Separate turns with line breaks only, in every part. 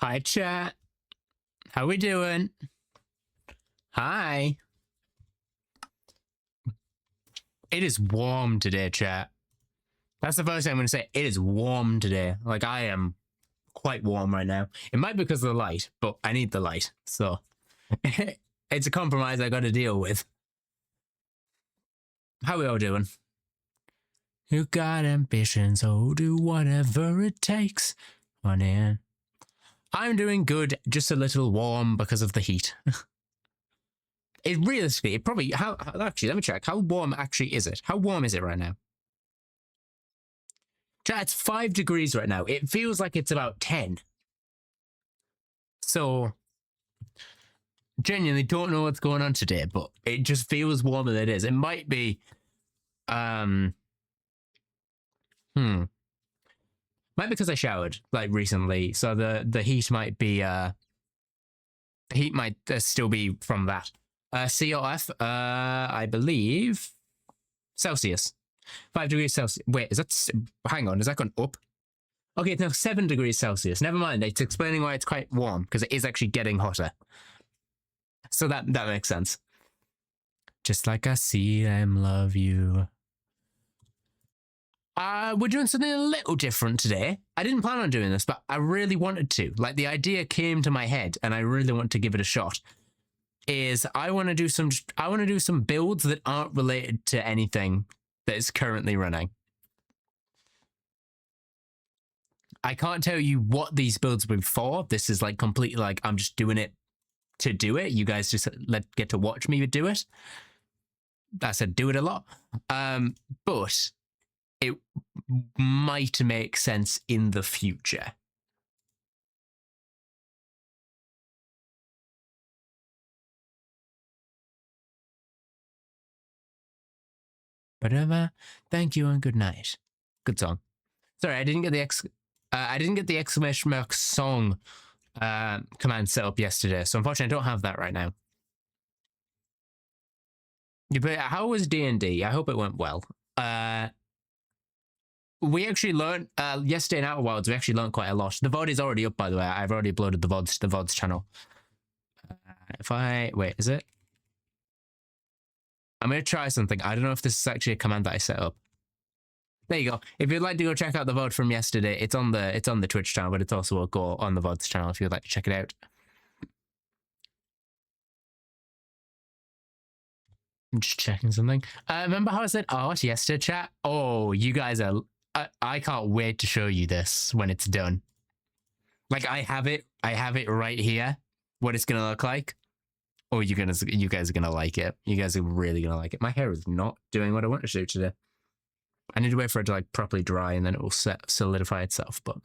Hi, chat. How we doing? Hi. It is warm today, chat. That's the first thing I'm going to say. It is warm today. Like, I am quite warm right now. It might be because of the light, but I need the light. So, it's a compromise I got to deal with. How we all doing? You got ambitions, oh, do whatever it takes. On in. I'm doing good, just a little warm because of the heat. It realistically, it probably actually let me check. How warm actually is it? How warm is it right now? Chat, it's 5 degrees right now. It feels like it's about 10. So genuinely don't know what's going on today, but it just feels warmer than it is. It might be might be because I showered like recently, so the heat might be the heat might still be from that. COF, I believe Celsius. 5 degrees Celsius. Wait, is that hang on, is that gone up? Okay, it's now 7 degrees Celsius. Never mind. It's explaining why it's quite warm, because it is actually getting hotter. So that makes sense. Just like I see them love you. We're doing something a little different today. I didn't plan on doing this, but I really wanted to. Like, the idea came to my head, and I really want to give it a shot. I want to do some builds that aren't related to anything that is currently running. I can't tell you what these builds have been for. This is like completely like I'm just doing it to do it. You guys just get to watch me do it. I said do it a lot. But it might make sense in the future. Whatever. Thank you and good night. Good song. Sorry, I didn't get the exclamation mark song command set up yesterday, so unfortunately I don't have that right now. How was D&D? I hope it went well. We actually learned yesterday in Outer Wilds. We actually learned quite a lot. The VOD is already up, by the way. I've already uploaded the VODs to the VODs channel. Is it? I'm gonna try something. I don't know if this is actually a command that I set up. There you go. If you'd like to go check out the VOD from yesterday, it's on the Twitch channel, but it's also go on the VODs channel if you'd like to check it out. I'm just checking something. Remember how I said art yesterday, chat? Oh, you guys are. I can't wait to show you this when it's done. Like I have it right here. What it's gonna look like. Oh, you guys are gonna like it. You guys are really gonna like it. My hair is not doing what I want to do today. I need to wait for it to like properly dry and then it will solidify itself, but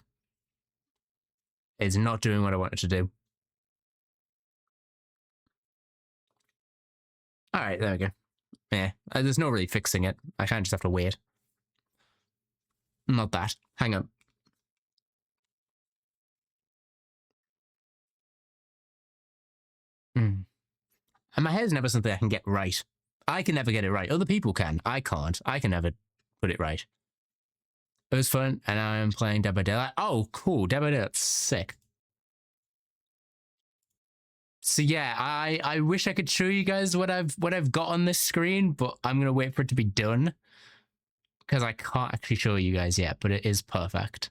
it's not doing what I want it to do. All right, there we go. Yeah, there's no really fixing it. I kind of just have to wait. Not that. Hang on. And my hair's never something I can get right. I can never get it right. Other people can. I can't. I can never put it right. It was fun, and I'm playing Dead by Daylight. Oh, cool. Dead by Daylight's sick. So yeah, I wish I could show you guys what I've got on this screen, but I'm gonna wait for it to be done because I can't actually show you guys yet. But it is perfect.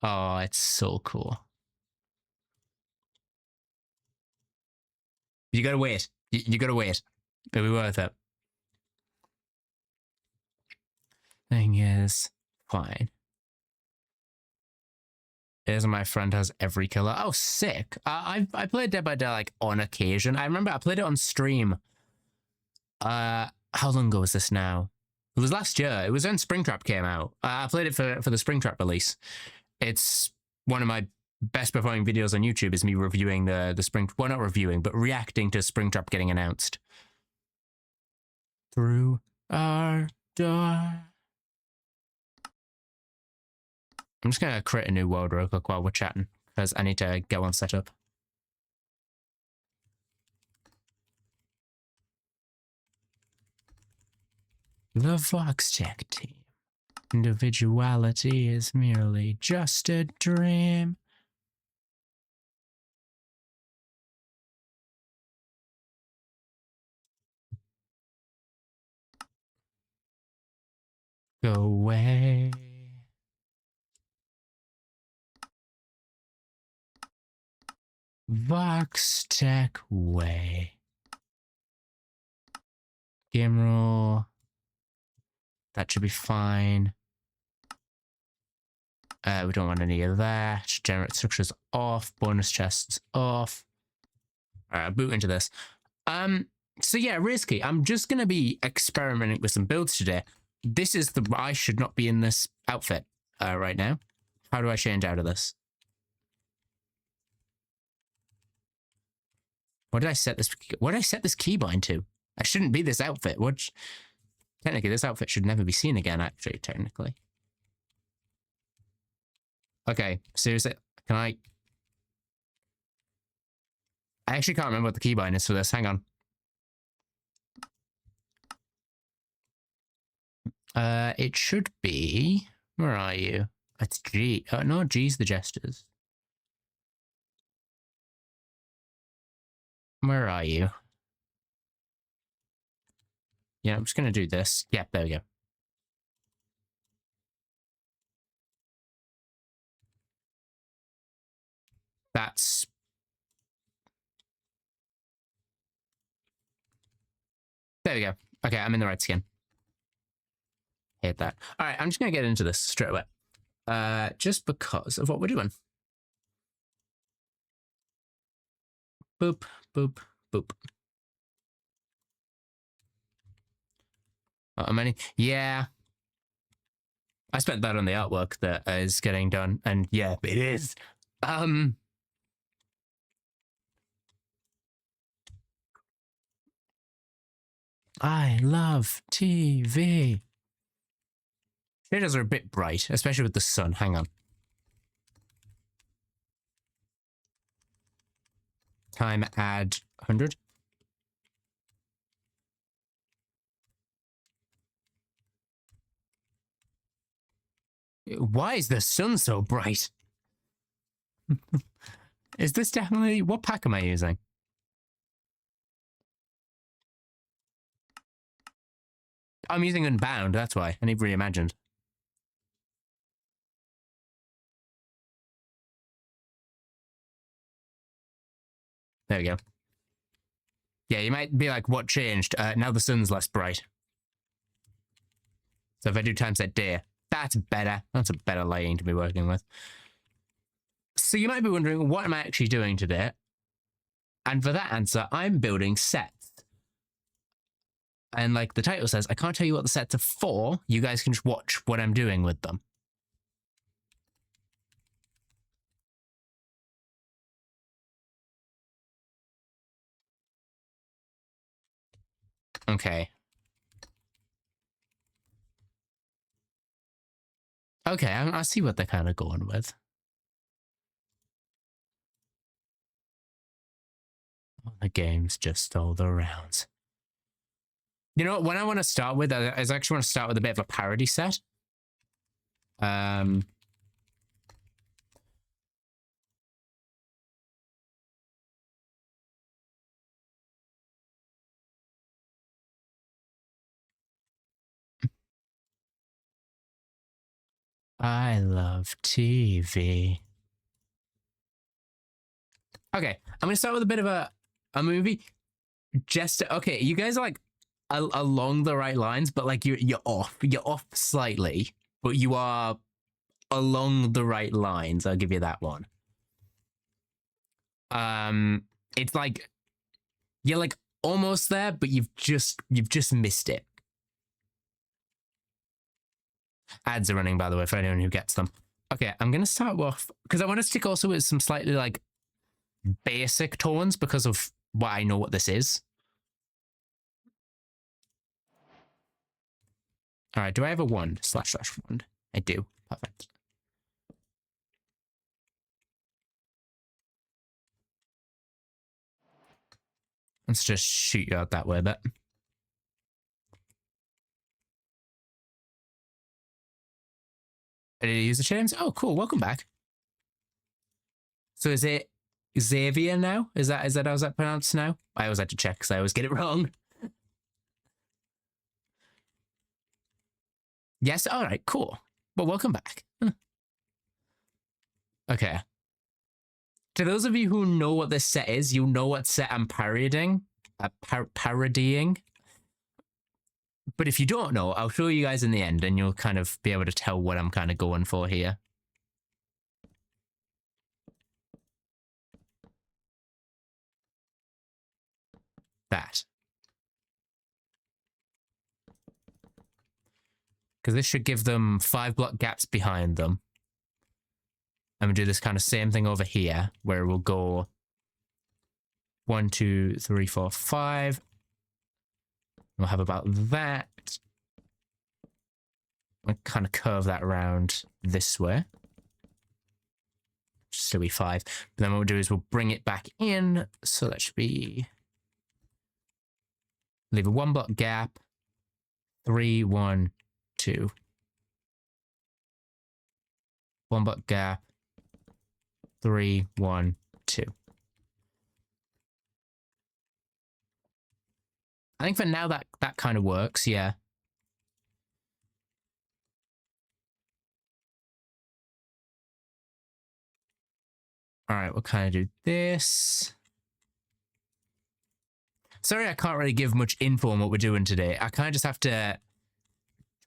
Oh, it's so cool. You gotta wait. You gotta wait. It'll be worth it. Thing is, fine. Here's my friend has every killer. Oh, sick. I played Dead by Daylight like on occasion. I remember I played it on stream. How long ago was this now? It was last year. It was when Springtrap came out. I played it for the Springtrap release. It's one of my best performing videos on YouTube is me reviewing the Spring... Well, not reviewing, but reacting to Springtrap getting announced. Through our door. I'm just going to create a new world real quick while we're chatting, because I need to get one set up. The Vox Tech team. Individuality is merely just a dream. Go away. Vox Tech way. Gimroll. That should be fine. We don't want any of that. Generate structures off. Bonus chests off. Alright, boot into this. So yeah, Risky, I'm just gonna be experimenting with some builds today. This is the I should not be in this outfit right now. How do I change out of this? What did I set this keybind to? I shouldn't be this outfit. Technically this outfit should never be seen again, actually, technically. Okay, seriously, can I actually can't remember what the keybind is for this. Hang on. It should be. Where are you? It's G. Oh, no, G's the gestures. Where are you? Yeah, I'm just gonna do this. Yeah, there we go. That's... There we go. Okay, I'm in the right skin. Hate that. All right, I'm just gonna get into this straight away. Just because of what we're doing. Boop, boop, boop. How many? Yeah. I spent that on the artwork that is getting done, and yeah, it is. I love TV. Shaders are a bit bright, especially with the sun. Hang on. Time add 100. Why is the sun so bright? Is this definitely... What pack am I using? I'm using Unbound, that's why. I need Reimagined. There we go. Yeah, you might be like, what changed? Now the sun's less bright. So if I do time set day, that's better. That's a better lighting to be working with. So you might be wondering, what am I actually doing today? And for that answer, I'm building sets. And like the title says, I can't tell you what the sets are for. You guys can just watch what I'm doing with them. Okay. Okay, I see what they're kind of going with. The game's just stole the rounds. You know what? When I want to start with, I actually want to start with a bit of a parody set. I love TV. Okay, I'm gonna start with a bit of a movie. Just okay, you guys are like along the right lines, but like you're off. You're off slightly, but you are along the right lines. I'll give you that one. It's like you're like almost there, but you've just missed it. Ads are running, by the way, for anyone who gets them. Okay, I'm gonna start off because I want to stick also with some slightly like basic tones because of what I know what this is. All right, do I have a wand? / wand. I do. Perfect. Let's just shoot you out that way a bit. Did you use the James? Oh, cool. Welcome back. So is it Xavier now? Is that how's that pronounced now? I always had to check because I always get it wrong. Yes. All right. Cool. Well, welcome back. Okay. To those of you who know what this set is, you know what set I'm parodying. Parodying. But if you don't know, I'll show you guys in the end and you'll kind of be able to tell what I'm kind of going for here. That. Because this should give them 5 block gaps behind them. And we do this kind of same thing over here, where we'll go 1, 2, 3, 4, 5. We'll have about that. We'll kind of curve that around this way. Still be 5. But then what we'll do is we'll bring it back in. So that should be... Leave a 1 block gap. 3, 1, 2. 1 block gap. 3, 1, 2. I think for now that kind of works, yeah. All right, we'll kind of do this. Sorry, I can't really give much info on what we're doing today. I kind of just have to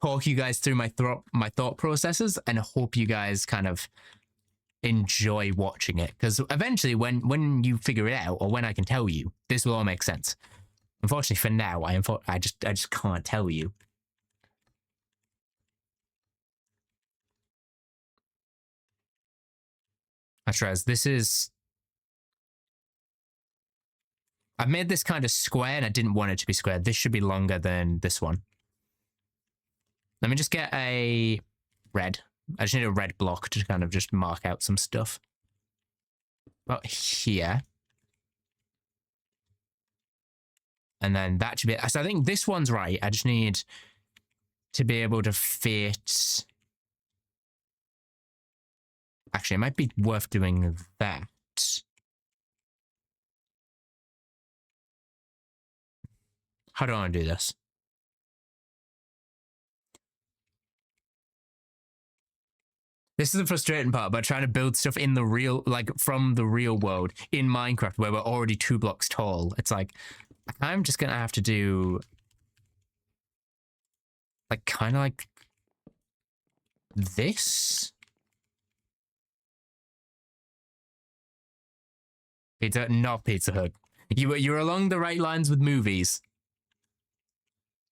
talk you guys through my thought processes and hope you guys kind of enjoy watching it. Because eventually, when you figure it out, or when I can tell you, this will all make sense. Unfortunately, for now, I just can't tell you. Atraz, this is... I've made this kind of square and I didn't want it to be square. This should be longer than this one. Let me just get a red. I just need a red block to kind of just mark out some stuff. About here. And then that should be... So I think this one's right. I just need to be able to fit... Actually, it might be worth doing that. How do I want to do this? This is the frustrating part about trying to build stuff in the real, like from the real world in Minecraft where we're already 2 blocks tall. It's like, I'm just going to have to do like kind of like this. Pizza, not Pizza Hut. You're along the right lines with movies.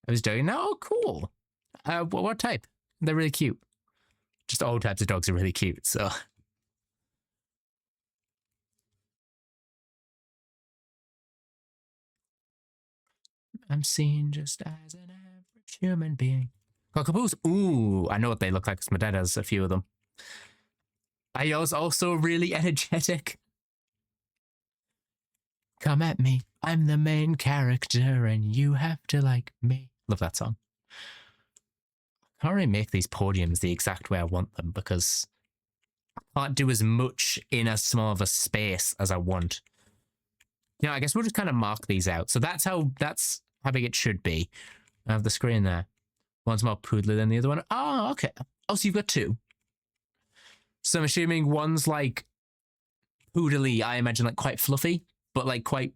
I was doing that. Oh, cool. What type? They're really cute. Just all types of dogs are really cute, so. I'm seen just as an average human being. Cockapoos? Ooh, I know what they look like because my dad has a few of them. I was also really energetic. Come at me. I'm the main character and you have to like me. Love that song. I can't really make these podiums the exact way I want them because I can't do as much in as small of a space as I want. You know, I guess we'll just kind of mark these out. So that's how big it should be. I have the screen there. One's more poodly than the other one. Oh, okay. Oh, so you've got 2. So I'm assuming one's like poodly, I imagine like quite fluffy, but like quite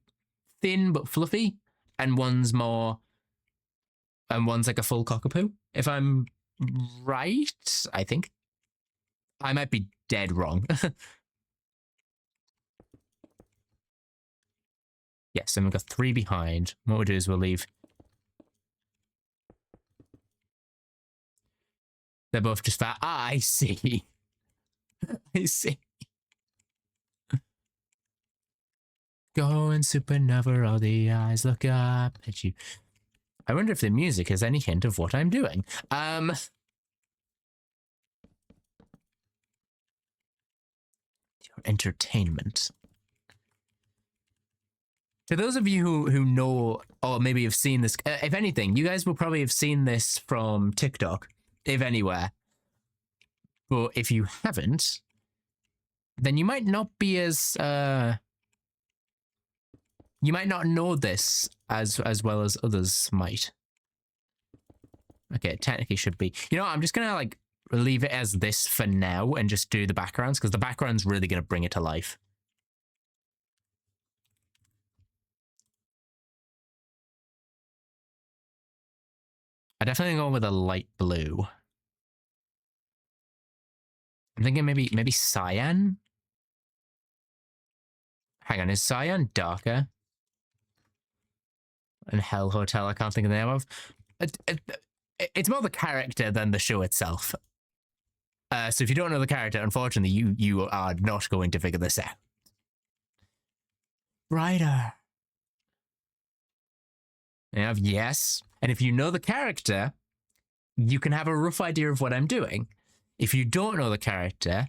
thin but fluffy. And one's more... And one's like a full cockapoo, if I'm right, I think. I might be dead wrong. Yes, and we've got 3 behind. What we'll do is we'll leave... They're both just fat. Ah, I see. I see. Going supernova, all the eyes look up at you. I wonder if the music has any hint of what I'm doing. Your entertainment. To those of you who know, or maybe have seen this, if anything, you guys will probably have seen this from TikTok, if anywhere. But if you haven't, then you might not be as you might not know this as well as others might. Okay, it technically should be. You know what, I'm just gonna like leave it as this for now and just do the backgrounds, because the background's really gonna bring it to life. I definitely go with a light blue. I'm thinking maybe cyan. Hang on, is cyan darker? And Hell Hotel, I can't think of the name of. It's more the character than the show itself. So if you don't know the character, unfortunately, you are not going to figure this out. Brighter. You have yes. And if you know the character, you can have a rough idea of what I'm doing. If you don't know the character,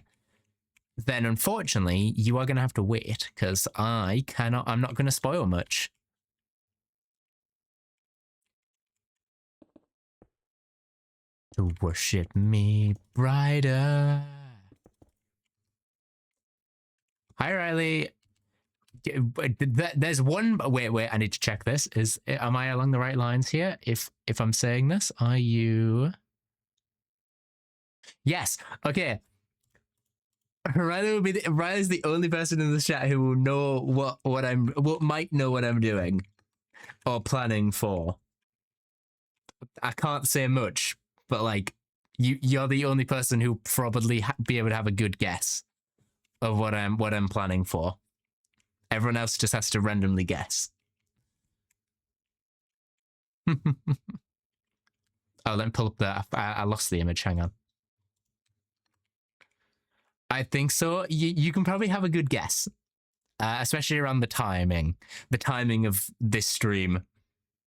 then unfortunately, you are going to have to wait, because I'm not going to spoil much. To worship me brighter. Hi, Riley. There's one. Wait. I need to check this. Am I along the right lines here? If I'm saying this, are you? Yes. Okay. Riley's the only person in the chat who will know what might know what I'm doing or planning for. I can't say much, but like you're the only person who probably be able to have a good guess of what I'm planning for. Everyone else just has to randomly guess. Oh, let me pull up the. I lost the image. Hang on. I think so. You can probably have a good guess, especially around the timing of this stream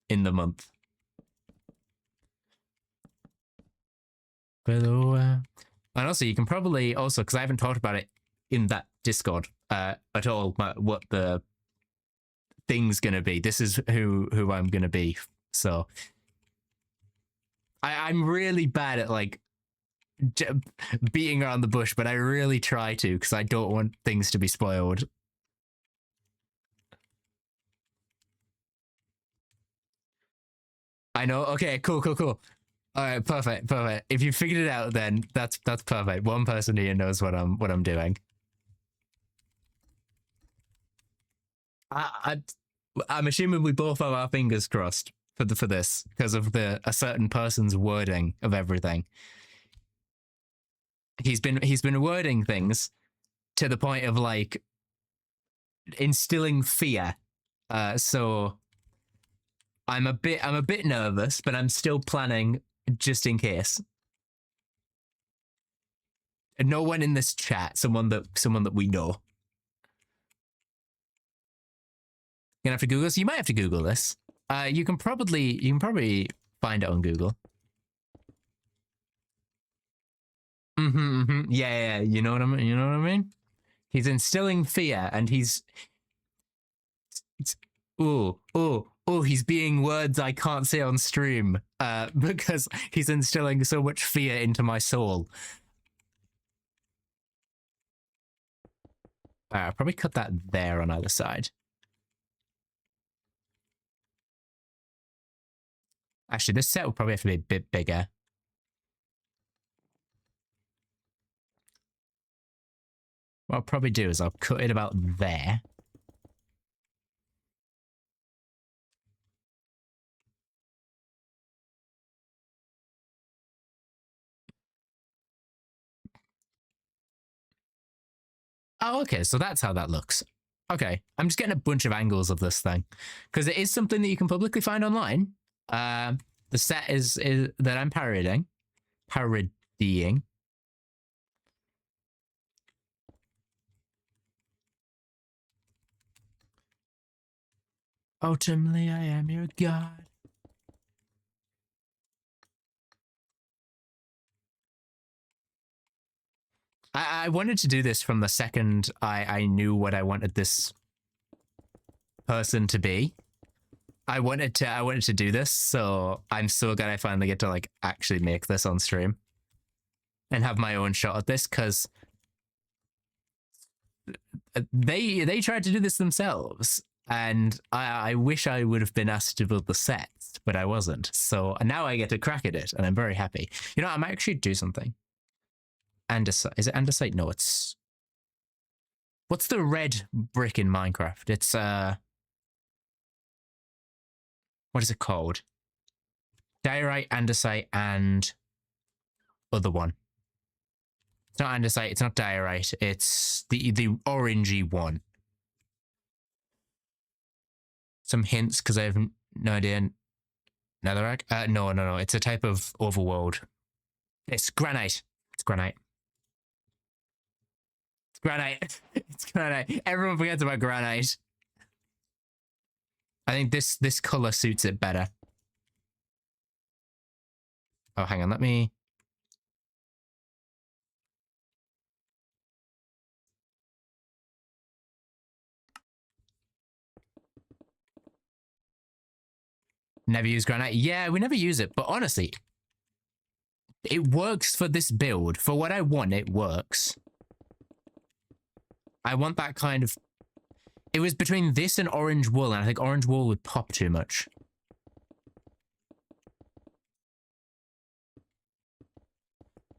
in the month. And also, you can probably also, because I haven't talked about it in that Discord at all, what the thing's gonna be. This is who I'm gonna be. So I'm really bad at like beating around the bush, but I really try to, because I don't want things to be spoiled. I know. Okay, cool. All right, perfect. If you figured it out, then that's perfect. One person here knows what I'm doing. I'm assuming we both have our fingers crossed for this, because of a certain person's wording of everything. He's been wording things to the point of like instilling fear. So I'm a bit nervous, but I'm still planning just in case. No one in this chat, someone that we know. You're gonna have to Google this. You might have to Google this. You can probably find it on Google. Yeah. You know what I mean? He's instilling fear, and he's he's being words I can't say on stream because he's instilling so much fear into my soul. I'll probably cut that there on either side. Actually, this set will probably have to be a bit bigger. What I'll probably do is I'll cut it about there. Oh, okay, so that's how that looks. Okay, I'm just getting a bunch of angles of this thing, because it is something that you can publicly find online. The set is that I'm parodying. Ultimately, I am your god. I wanted to do this from the second I knew what I wanted this person to be. I wanted to do this, so I'm so glad I finally get to like actually make this on stream. and have my own shot at this, because they tried to do this themselves, and I wish I would have been asked to build the sets, but I wasn't. So now I get to crack at it, and I'm very happy. You know, I might actually do something. Andesite. Is it andesite? No, it's... What's the red brick in Minecraft? It's, what is it called? Diorite, andesite, and other one. It's not andesite, it's not diorite, it's the orangey one. Some hints, because I have no idea. Netherrack? No, it's a type of overworld. It's granite. It's granite. It's granite. It's granite. Everyone forgets about granite. I think this color suits it better. Oh, hang on, let me... Never use granite. Yeah, we never use it, but honestly, it works for this build. For what I want, it works. I want that kind of... It was between this and orange wool, and I think orange wool would pop too much.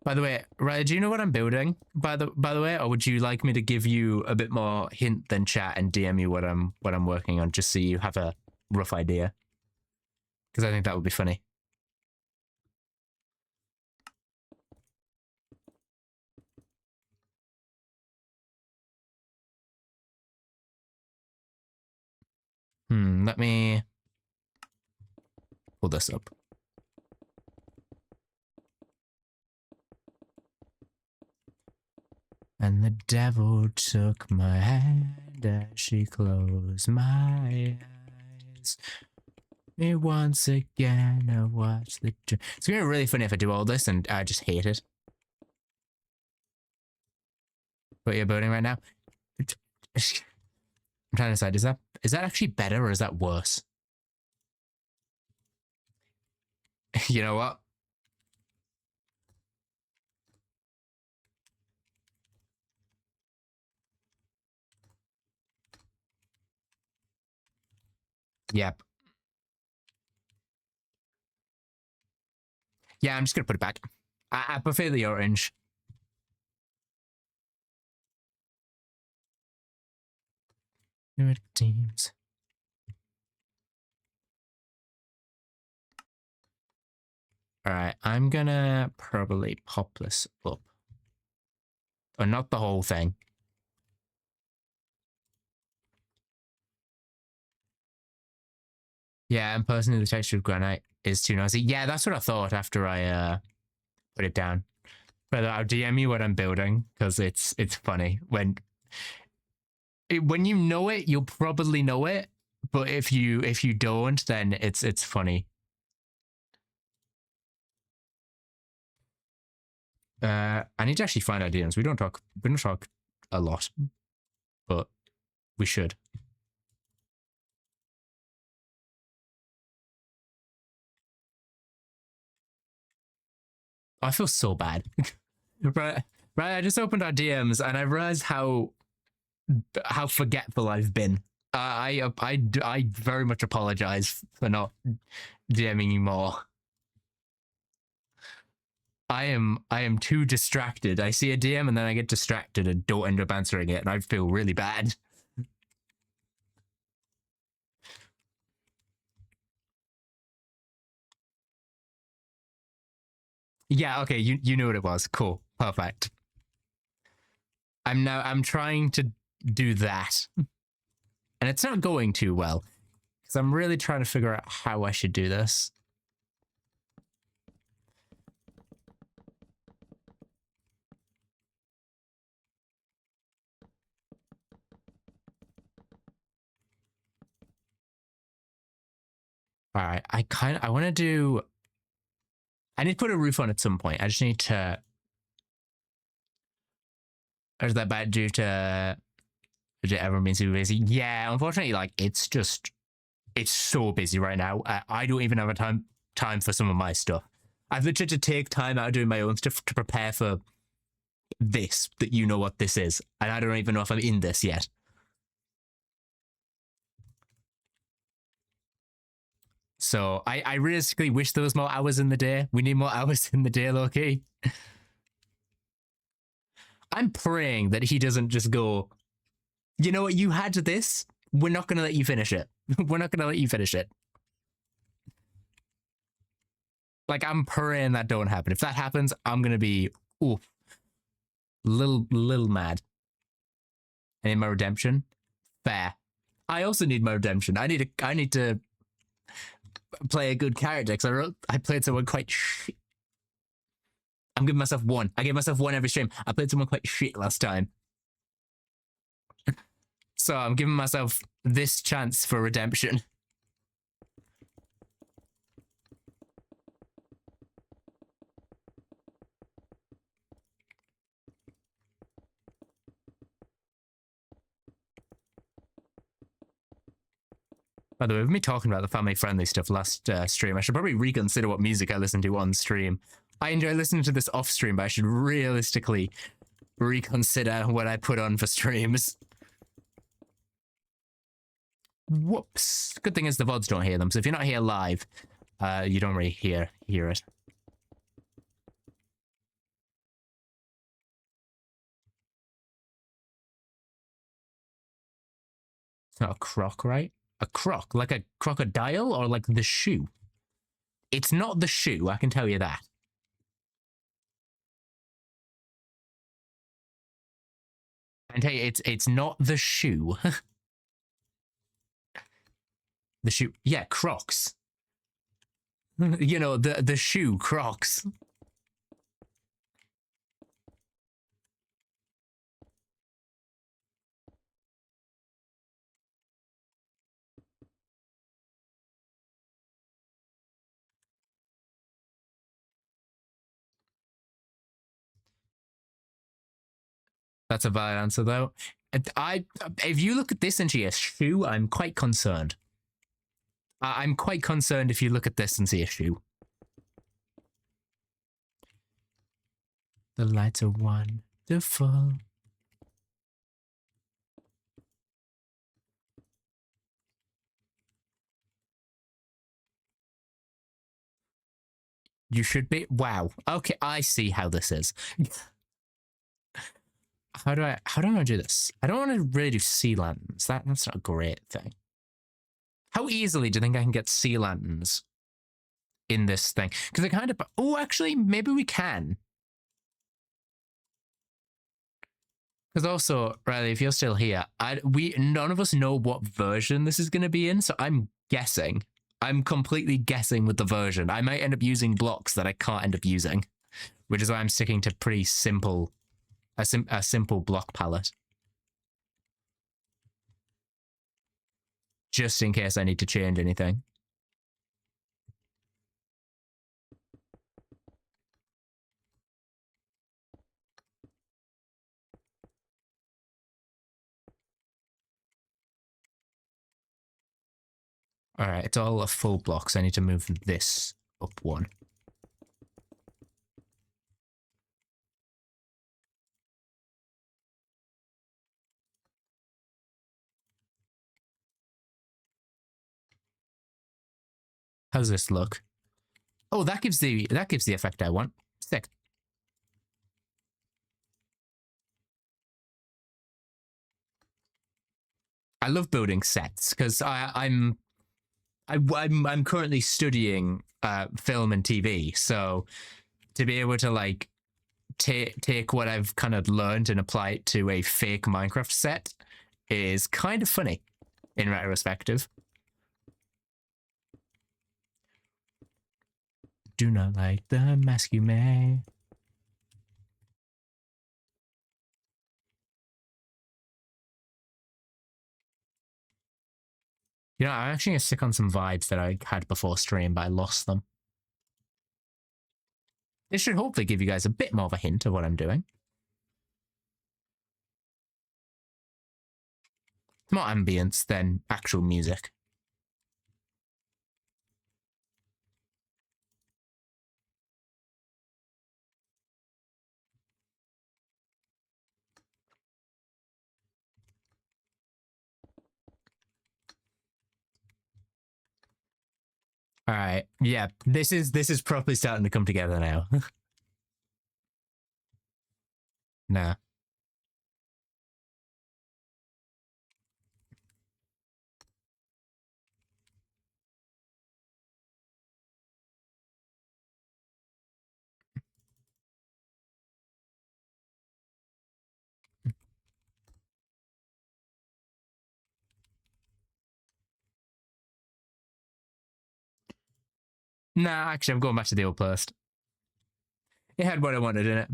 By the way, Riley, do you know what I'm building? By the way, or would you like me to give you a bit more hint than chat and DM you what I'm working on, just so you have a rough idea? Because I think that would be funny. Let me pull this up. And the devil took my hand as she closed my eyes. Me once again, I watched the... It's gonna be really funny if I do all this and I just hate it. What you're building right now? I'm trying to decide, is that actually better or is that worse? You know what? Yep. Yeah, I'm just gonna put it back. I prefer the orange. It seems. Alright, I'm gonna probably pop this up. Or not the whole thing. Yeah, and personally the texture of granite is too noisy. Yeah, that's what I thought after I put it down. But I'll DM you what I'm building, because it's funny. When you know it, you'll probably know it. But if you don't, then it's funny. I need to actually find our DMs. We don't talk a lot, but we should. I feel so bad. Right, I just opened our DMs and I realized how forgetful I've been. I very much apologize for not DMing you more. I am too distracted. I see a DM and then I get distracted and don't end up answering it, and I feel really bad. Yeah, okay, you knew what it was. Cool. Perfect. I'm trying to do that. And it's not going too well. Because I'm really trying to figure out how I should do this. Alright, I want to do... I need to put a roof on at some point. I just need to... Or is that bad due to... Did it ever been super busy? Yeah, unfortunately, like, it's so busy right now. I don't even have a time for some of my stuff. I've literally to take time out of doing my own stuff to prepare for this, that you know what this is. And I don't even know if I'm in this yet. So I realistically wish there was more hours in the day. We need more hours in the day, Loki. I'm praying that he doesn't just go, you know what, you had this. We're not going to let you finish it. We're not going to let you finish it. Like, I'm praying that don't happen. If that happens, I'm going to be, ooh, little mad. I need my redemption. Fair. I also need my redemption. I need to play a good character because I played someone quite shit. I'm giving myself one. I gave myself one every stream. I played someone quite shit last time. So I'm giving myself this chance for redemption. By the way, with me talking about the family-friendly stuff last stream, I should probably reconsider what music I listen to on stream. I enjoy listening to this off stream, but I should realistically reconsider what I put on for streams. Whoops. Good thing is the VODs don't hear them, so if you're not here live, you don't really hear it. It's not a croc, right? A croc, like a crocodile or like the shoe? It's not the shoe, I can tell you that. I can tell you it's not the shoe. The shoe, yeah, Crocs. You know, the shoe Crocs. That's a valid answer, though. If you look at this and see a shoe, I'm quite concerned. I'm quite concerned if you look at this and see a shoe. The lights are wonderful. You should be. Wow. Okay, I see how this is. How do I want to do this? I don't want to really do sea lanterns. That's not a great thing. How easily do you think I can get sea lanterns in this thing? Because I kind of. Oh, actually, maybe we can. Because also, Riley, if you're still here, none of us know what version this is going to be in, so I'm guessing. I'm completely guessing with the version. I might end up using blocks that I can't end up using, which is why I'm sticking to pretty simple, a simple block palette. Just in case I need to change anything. All right, it's all a full block, so I need to move this up one. How does this look? Oh, that gives the effect I want. Sick. I love building sets because I'm currently studying film and TV, so to be able to like take what I've kind of learned and apply it to a fake Minecraft set is kind of funny in retrospective. Do not like the mask you may. You know, I'm actually going to stick on some vibes that I had before stream, but I lost them. This should hopefully give you guys a bit more of a hint of what I'm doing. More ambience than actual music. All right. Yeah, this is properly starting to come together now. Nah. Nah, actually, I'm going back to the old post. It had what I wanted in it.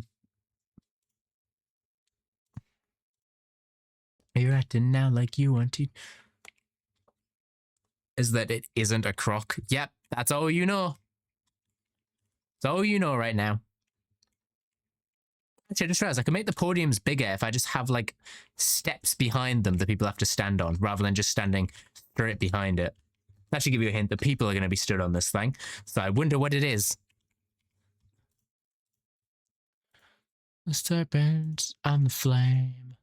You're acting now like you want to. Is that it isn't a croc? Yep, that's all you know. That's all you know right now. Actually, I just realized I can make the podiums bigger if I just have like steps behind them that people have to stand on rather than just standing straight behind it. That should give you a hint that people are going to be stood on this thing. So I wonder what it is. The serpent and the flame.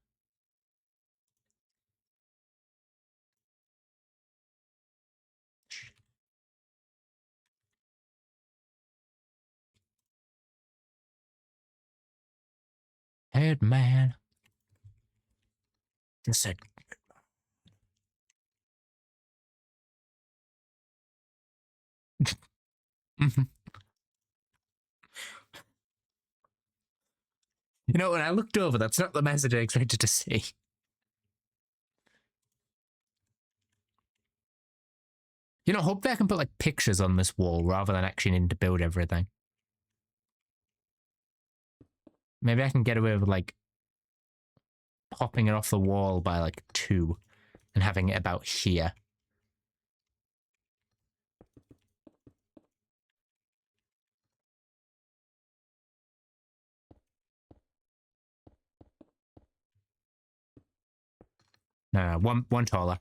Head man. Just said. You know, when I looked over, that's not the message I expected to see. You know, hopefully I can put like pictures on this wall rather than actually needing to build everything. Maybe I can get away with like popping it off the wall by like 2 and having it about here. No, one taller.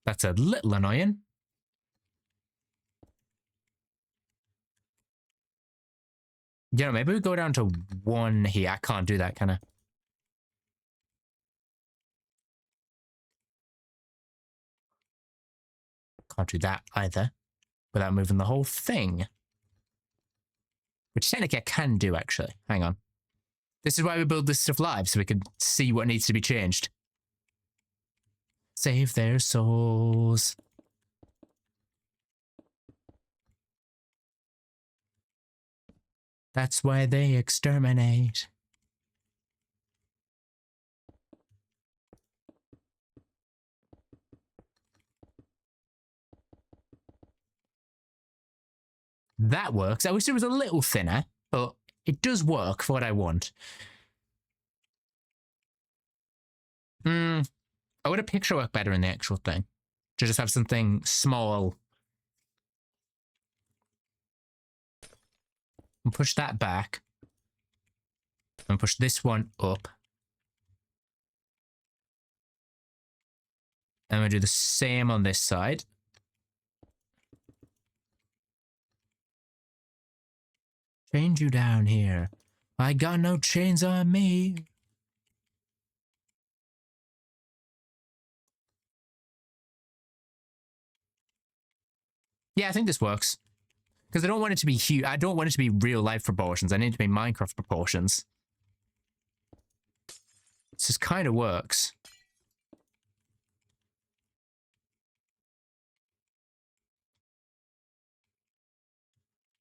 That's a little annoying. You know, maybe we go down to 1 here. I can't do that, can I? Can't do that either without moving the whole thing. Which technically I can do, actually. Hang on. This is why we build this stuff live, so we can see what needs to be changed. Save their souls. That's why they exterminate. That works. I wish it was a little thinner, but it does work for what I want. I would a picture work better in the actual thing. To just have something small. And push that back. And push this one up. And we'll do the same on this side. Change you down here. I got no chains on me. Yeah, I think this works. Because I don't want it to be huge. I don't want it to be real life proportions. I need it to be Minecraft proportions. This just kind of works.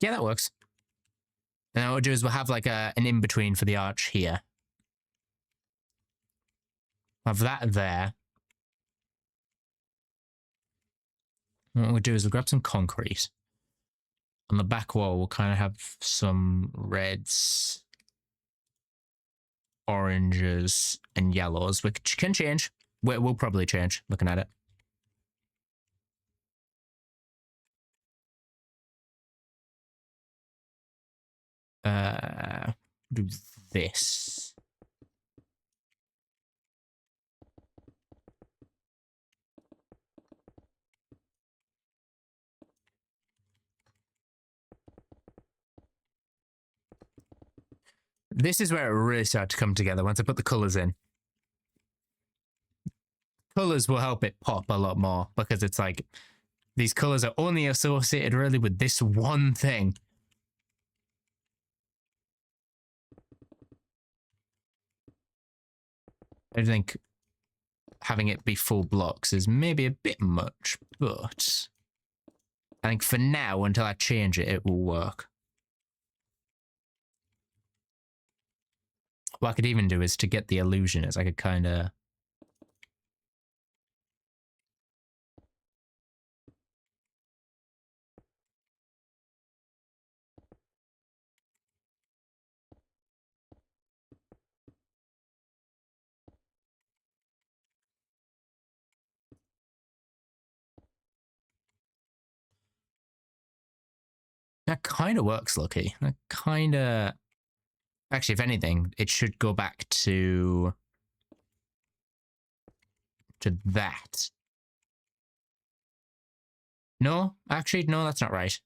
Yeah, that works. And then what we'll do is we'll have like an in-between for the arch here. Have that there. And what we'll do is we'll grab some concrete. On the back wall, we'll kind of have some reds, oranges, and yellows, which can change. We'll probably change, looking at it. Do this. This is where it really started to come together once I put the colors in. colors will help it pop a lot more because it's like these colors are only associated really with this one thing. I think having it be full blocks is maybe a bit much, but I think for now, until I change it, it will work. What I could even do is to get the illusion is I could kind of... That kind of works, Lucky. That kind of... Actually, if anything, it should go back to that. No, actually, no, that's not right.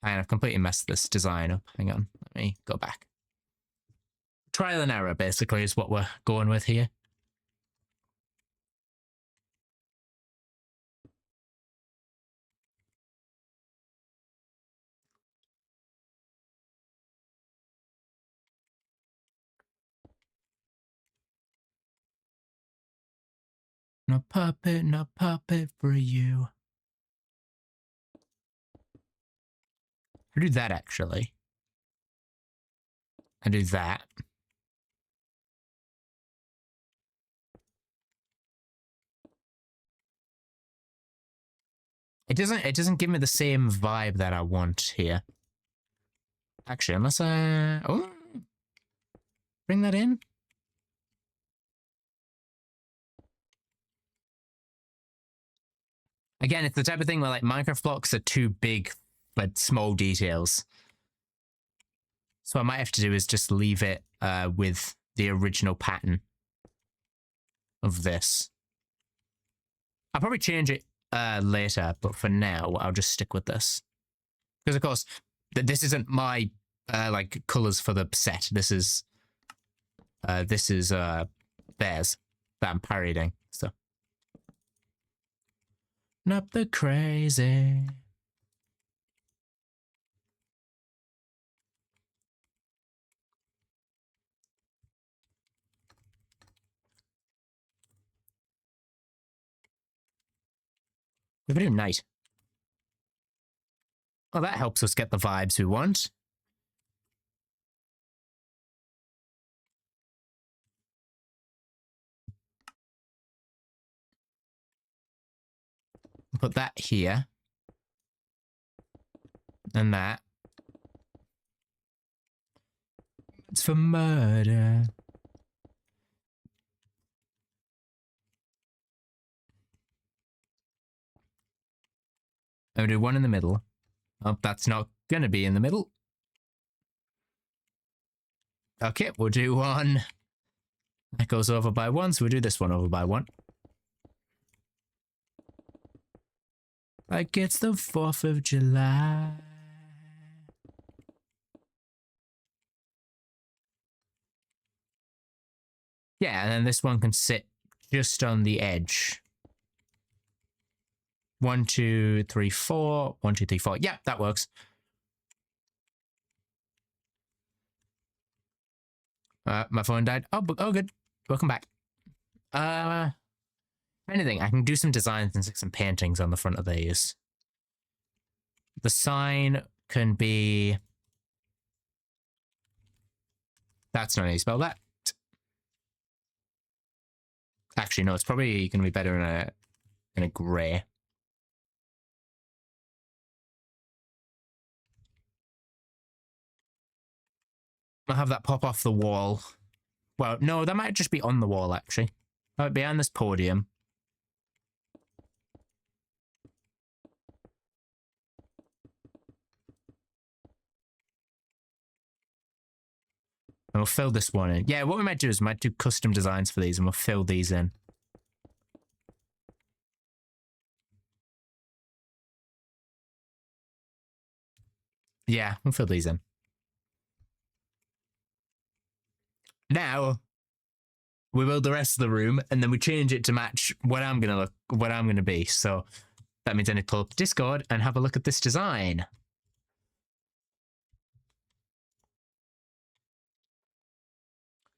And I've completely messed this design up. Hang on, let me go back. Trial and error, basically, is what we're going with here. No puppet for you. I do that, actually. I do that. It doesn't give me the same vibe that I want here. Actually, unless I... Oh! Bring that in? Again, it's the type of thing where like Minecraft blocks are too big for small details. So what I might have to do is just leave it with the original pattern of this. I'll probably change it later, but for now, I'll just stick with this. Because of course, this isn't my like colors for the set. This is theirs that I'm parodying. So, not the crazy. We're doing night. Well, that helps us get the vibes we want. Put that here. And that. It's for murder. I'm gonna do one in the middle. Oh, that's not gonna be in the middle. Okay, we'll do one. That goes over by one, so we'll do this one over by one. Like it's the 4th of July. Yeah, and then this one can sit just on the edge. 1, 2, 3, 4. 1, 2, 3, 4. Yeah, that works. My phone died. Oh, good. Welcome back. Anything, I can do some designs and stick some paintings on the front of these. The sign can be... That's not how you spell that. Actually, no, it's probably going to be better in a grey. I'll have that pop off the wall. Well, no, that might just be on the wall, actually. Right behind this podium. And we'll fill this one in. Yeah, what we might do is we might do custom designs for these and we'll fill these in. Yeah, we'll fill these in. Now, we build the rest of the room, and then we change it to match what I'm gonna be. So that means I need to pull up Discord and have a look at this design.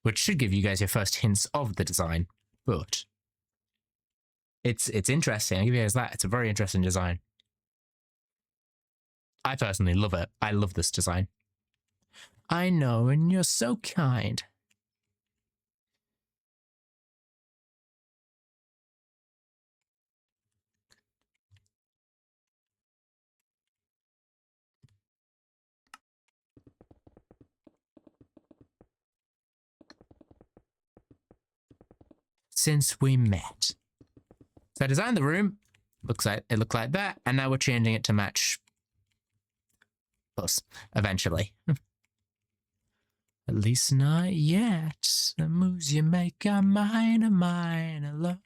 Which should give you guys your first hints of the design, but it's interesting. I'll give you guys that. It's a very interesting design. I personally love it. I love this design. I know, and you're so kind. Since we met. So I designed the room. Looks like it looked like that, and now we're changing it to match us eventually. At least not yet. The moves you make are mine, love.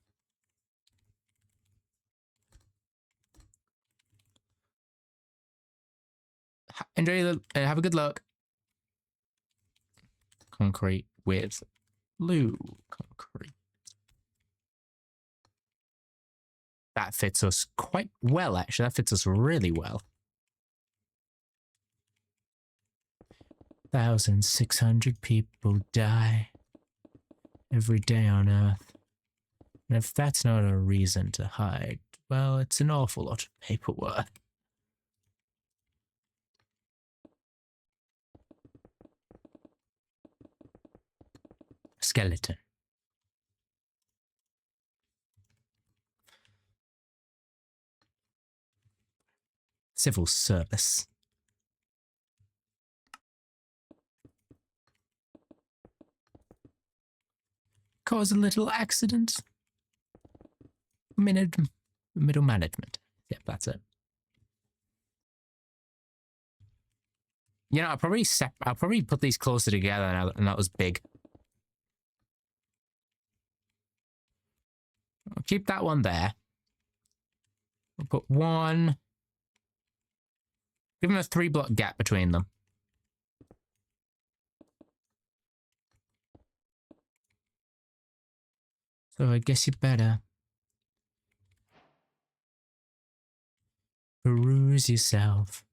Enjoy the. Have a good look. Concrete with blue concrete. That fits us quite well, actually. That fits us really well. 1,600 people die every day on Earth. And if that's not a reason to hide, well, it's an awful lot of paperwork. Skeleton. Civil service. Cause a little accident. Middle management. Yep, that's it. You know, I'll probably put these closer together now, and that was big. I'll keep that one there. We'll put one. Give them a 3-block gap between them. So I guess you better peruse yourself.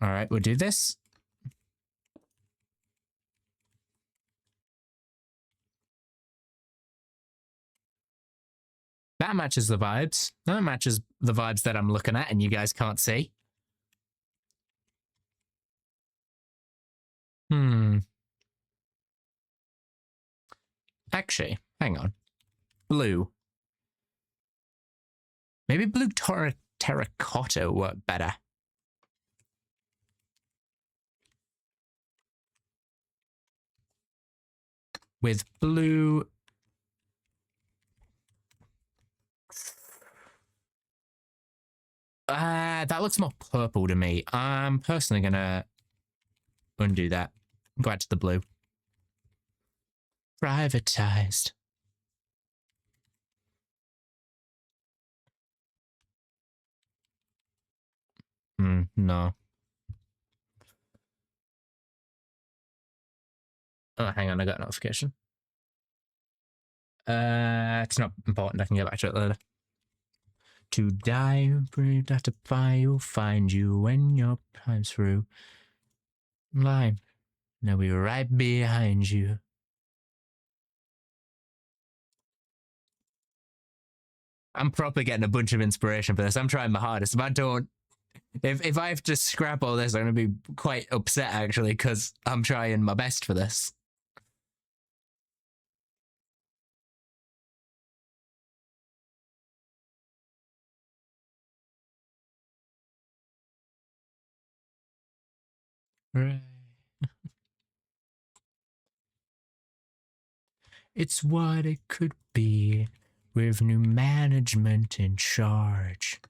All right, we'll do this. That matches the vibes. That matches the vibes that I'm looking at and you guys can't see. Actually, hang on. Blue. Maybe blue terracotta would work better. With blue... that looks more purple to me. I'm personally gonna undo that. Go back to the blue. Privatized. No. Oh, hang on, I got a notification. It's not important, I can get back to it later. To die, brave not to fly, you'll find you when your time's through. Live, now we're right behind you. I'm probably getting a bunch of inspiration for this. I'm trying my hardest. If I don't, if I have to scrap all this, I'm gonna be quite upset actually, because I'm trying my best for this. Right. It's what it could be with new management in charge.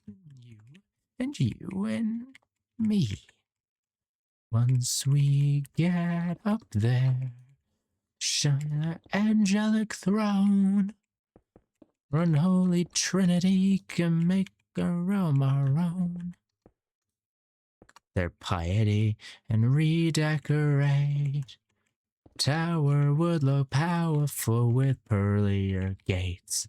You and me. Once we get up there, Shine angelic throne. Unholy Trinity can make a realm our own. Their piety and redecorate. Tower would look powerful with pearlier gates.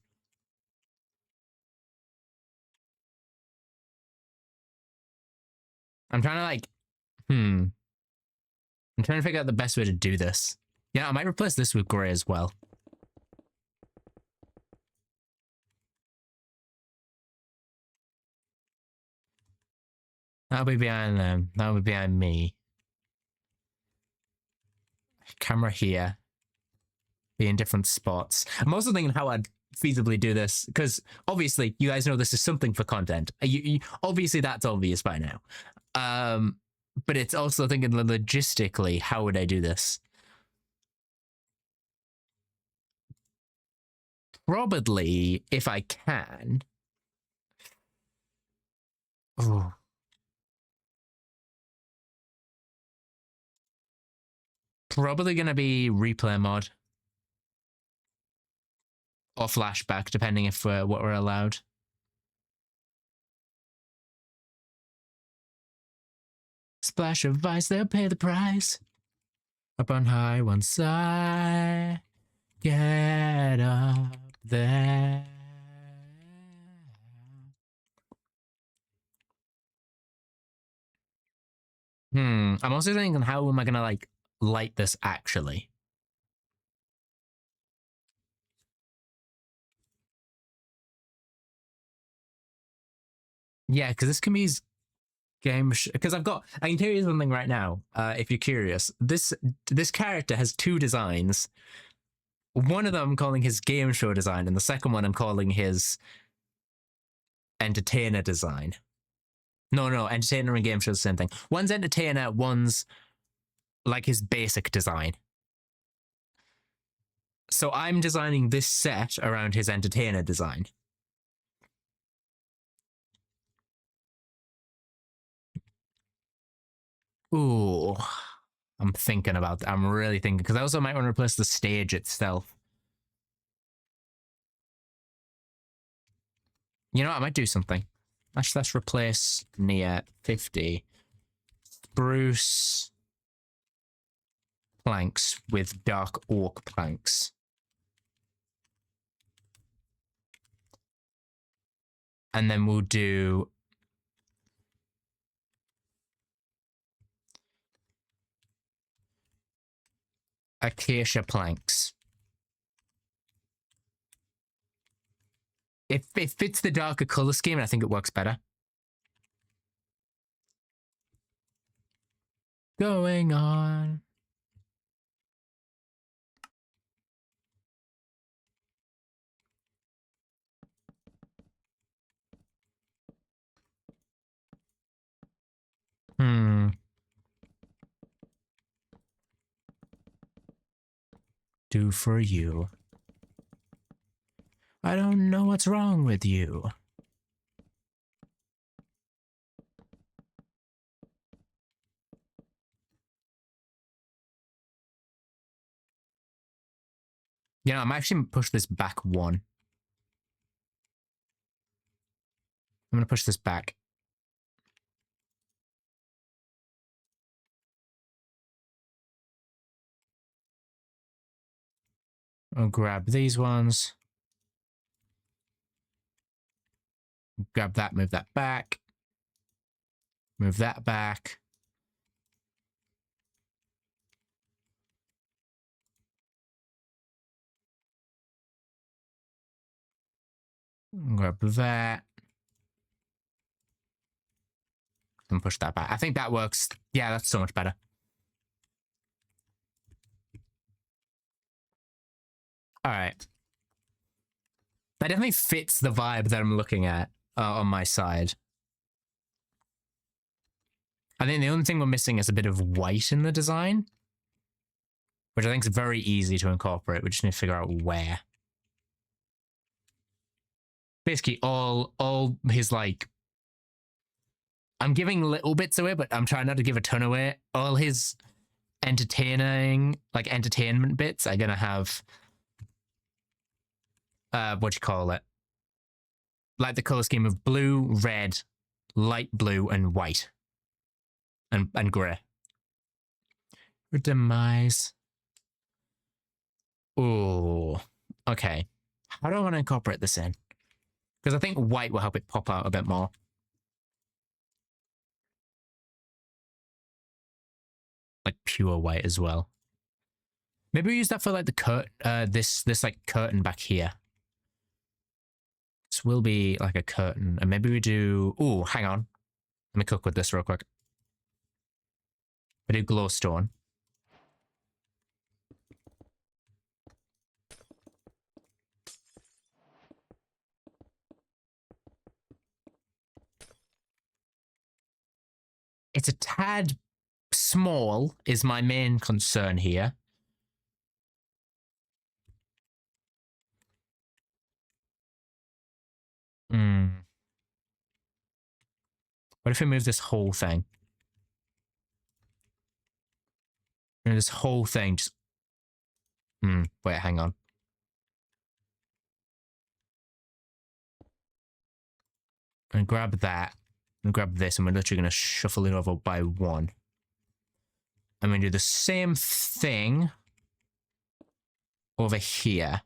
I'm trying to like, I'm trying to figure out the best way to do this. Yeah, I might replace this with grey as well. That'll be behind them. That'll be behind me. Camera here. Be in different spots. I'm also thinking how I'd feasibly do this, because obviously you guys know this is something for content. Obviously that's obvious by now. But it's also thinking logistically, how would I do this? Probably, if I can. Oh. Probably gonna be replay mod. Or flashback, depending if what we're allowed. Splash of ice, they'll pay the price. Up on high once I get up there. I'm also thinking, how am I gonna like light this actually? Yeah, because this can be game because I can tell you something right now. If you're curious, this character has two designs. One of them I'm calling his game show design, and the second one I'm calling his entertainer design. No, entertainer and game show is the same thing. One's entertainer, one's like his basic design. So I'm designing this set around his entertainer design. Ooh, I'm thinking about that. I'm really thinking, because I also might want to replace the stage itself. You know what? I might do something. Actually, let's replace near 50 spruce planks with dark oak planks. And then we'll do acacia planks. It fits the darker color scheme, and I think it works better. Going on. Do for you. I don't know what's wrong with you. You know, I'm actually going to push this back one. I'm going to push this back. I'll grab these ones. Grab that, move that back. Move that back. Grab that. And push that back. I think that works. Yeah, that's so much better. All right. That definitely fits the vibe that I'm looking at on my side. I think the only thing we're missing is a bit of white in the design, which I think is very easy to incorporate. We just need to figure out where. Basically, all his, like, I'm giving little bits away, but I'm trying not to give a ton away. All his entertainment bits are gonna have what do you call it? Like the color scheme of blue, red, light blue, and white. And grey. Demise. Oh, okay. How do I want to incorporate this in? Because I think white will help it pop out a bit more. Like pure white as well. Maybe we use that for like the this like curtain back here. This will be like a curtain, and maybe we do. Oh, hang on. Let me cook with this real quick. I do glowstone. It's a tad small is my main concern here. What if we move this whole thing? This whole thing just... wait, hang on. And grab that. And grab this, and we're literally going to shuffle it over by one. I'm going to do the same thing over here.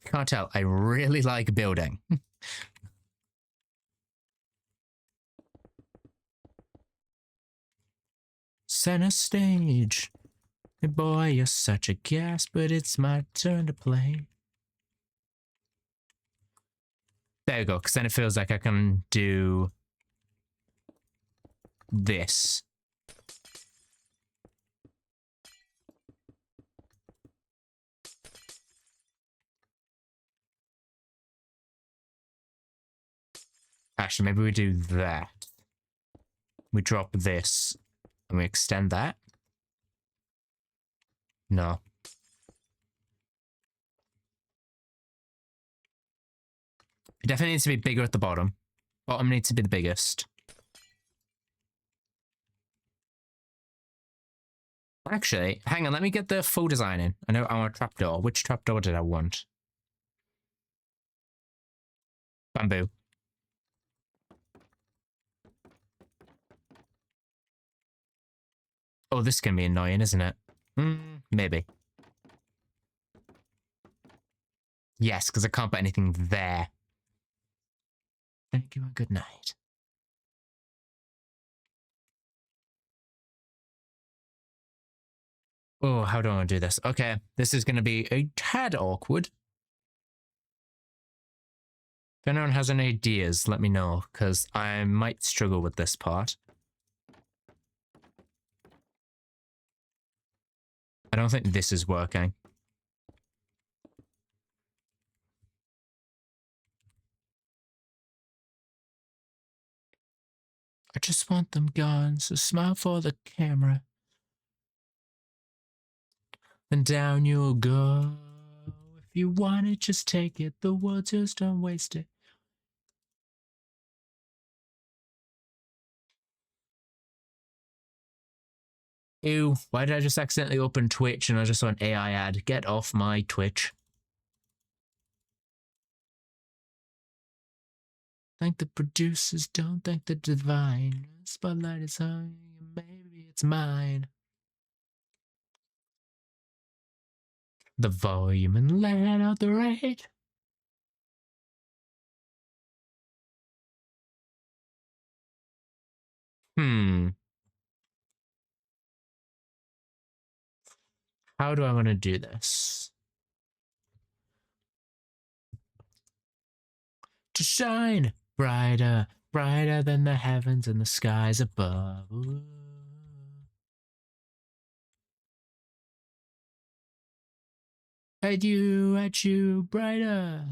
Can't tell, I really like building. Center stage. Hey boy, you're such a gas, but it's my turn to play. There you go, because then it feels like I can do this. Actually, maybe we do that. We drop this and we extend that. No. It definitely needs to be bigger at the bottom. Bottom needs to be the biggest. Actually, hang on, let me get the full design in. I know I want a trapdoor. Which trapdoor did I want? Bamboo. Oh, this is going to be annoying, isn't it? Maybe. Yes, because I can't put anything there. Thank you and good night. Oh, how do I want to do this? Okay, this is going to be a tad awkward. If anyone has any ideas, let me know, because I might struggle with this part. I don't think this is working. I just want them gone, so smile for the camera. Then down you'll go. If you want it, just take it. The world just don't waste it. Ew, why did I just accidentally open Twitch and I just saw an AI ad? Get off my Twitch. Thank the producers, don't thank the divine. Spotlight is on you, maybe it's mine. The volume and let out the rage. How do I want to do this? To shine brighter, brighter than the heavens and the skies above. Ooh. At you, brighter.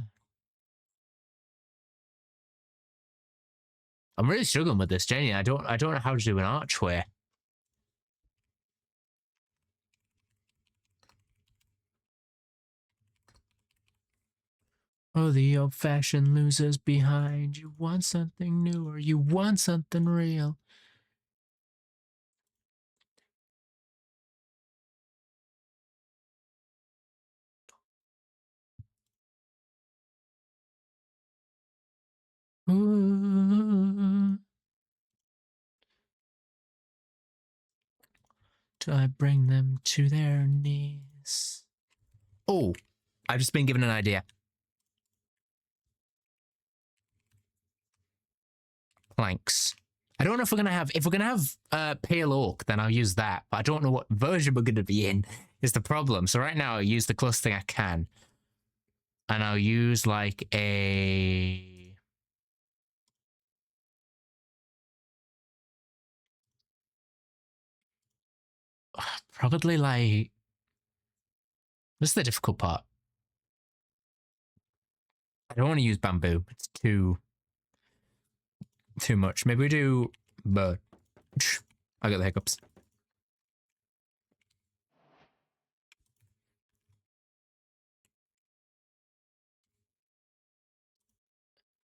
I'm really struggling with this, Jenny. I don't know how to do an archway. Oh, the old-fashioned losers behind. You want something new or you want something real. Ooh. Do I bring them to their knees? Oh, I've just been given an idea. Planks. I don't know if we're gonna have pale oak, then I'll use that. But I don't know what version we're gonna be in is the problem. So right now I'll use the closest thing I can. And I'll use like a probably like this is the difficult part. I don't want to use bamboo. It's too much. Maybe we do birch. I got the hiccups.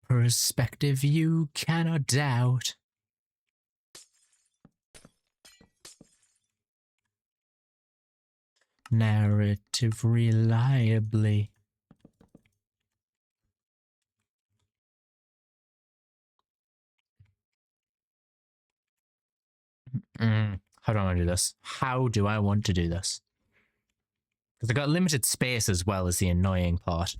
Perspective you cannot doubt. Narrative reliably. How do I want to do this? How do I want to do this? Because I got limited space as well as the annoying part.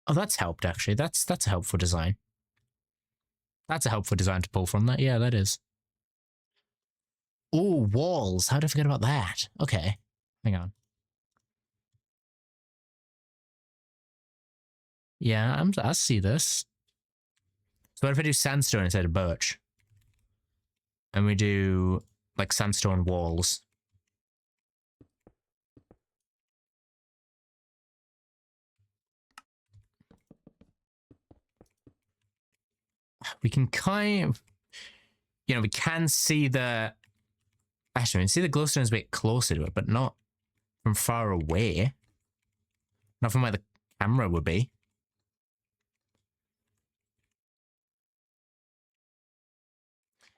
Oh, that's helped actually. That's a helpful design. That's a helpful design to pull from that. Yeah, that is. Oh, walls. How did I forget about that? Okay. Hang on. Yeah, I see this. So what if I do sandstone instead of birch? And we do like sandstone walls. We can kind of, we can see the, actually, we can see the glowstones a bit closer to it, but not from far away. Not from where the camera would be.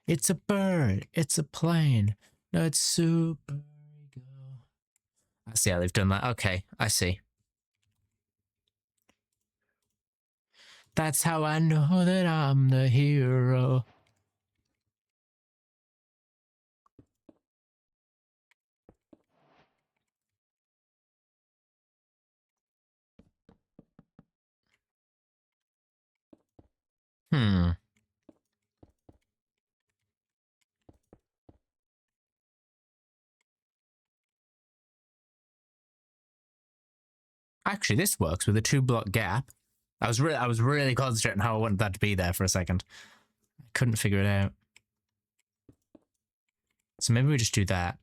It's a bird. It's a plane. No, it's super. I see how they've done that. Okay, I see. That's how I know that I'm the hero. Actually, this works with a 2-block gap. I was really concentrating how I wanted that to be there for a second. I couldn't figure it out. So maybe we just do that.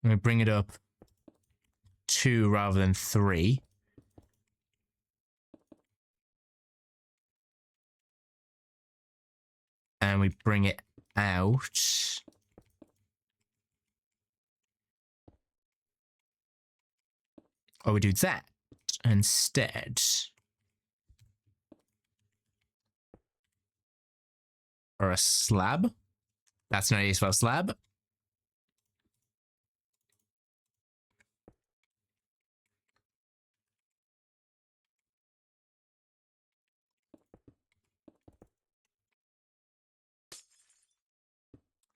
And we bring it up 2 rather than 3. And we bring it out. Or we do that instead. Or a slab. That's not useful slab.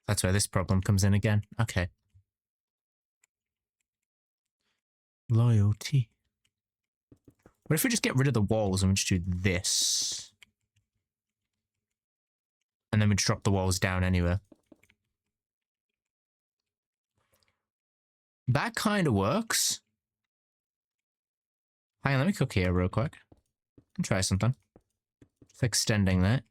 That's where this problem comes in again. Okay. Loyalty. What if we just get rid of the walls and we just do this? And then we drop the walls down anyway. That kind of works. Hang on, let me cook here real quick. Try something. Just extending that.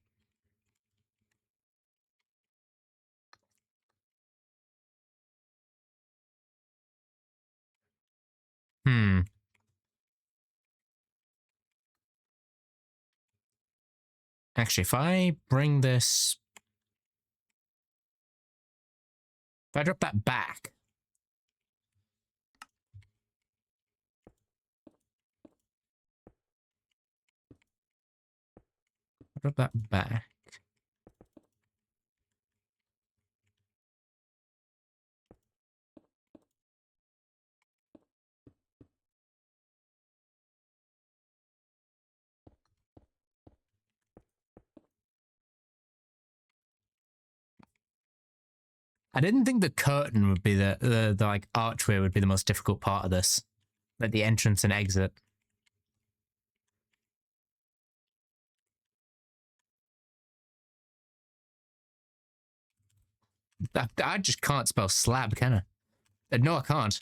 Actually, if I bring this... If I drop that back... Drop that back. I didn't think the curtain would be the like archway would be the most difficult part of this. Like the entrance and exit. I just can't spell slab, can I? No, I can't.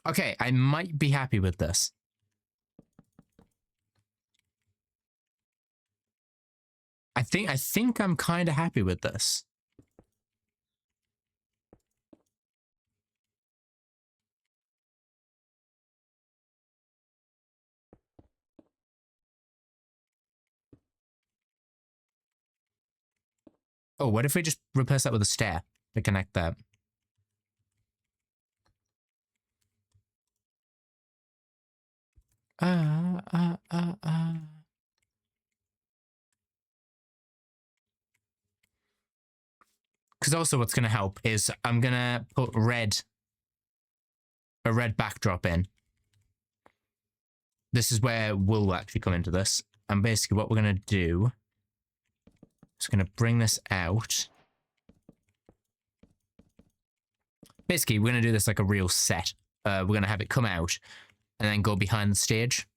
Okay, I might be happy with this. I think I'm kind of happy with this. Oh, what if we just replace that with a stair to connect that? Because also what's going to help is I'm going to put a red backdrop in. This is where wool will actually come into this. And basically what we're going to do is going to bring this out. Basically, we're going to do this like a real set. We're going to have it come out and then go behind the stage.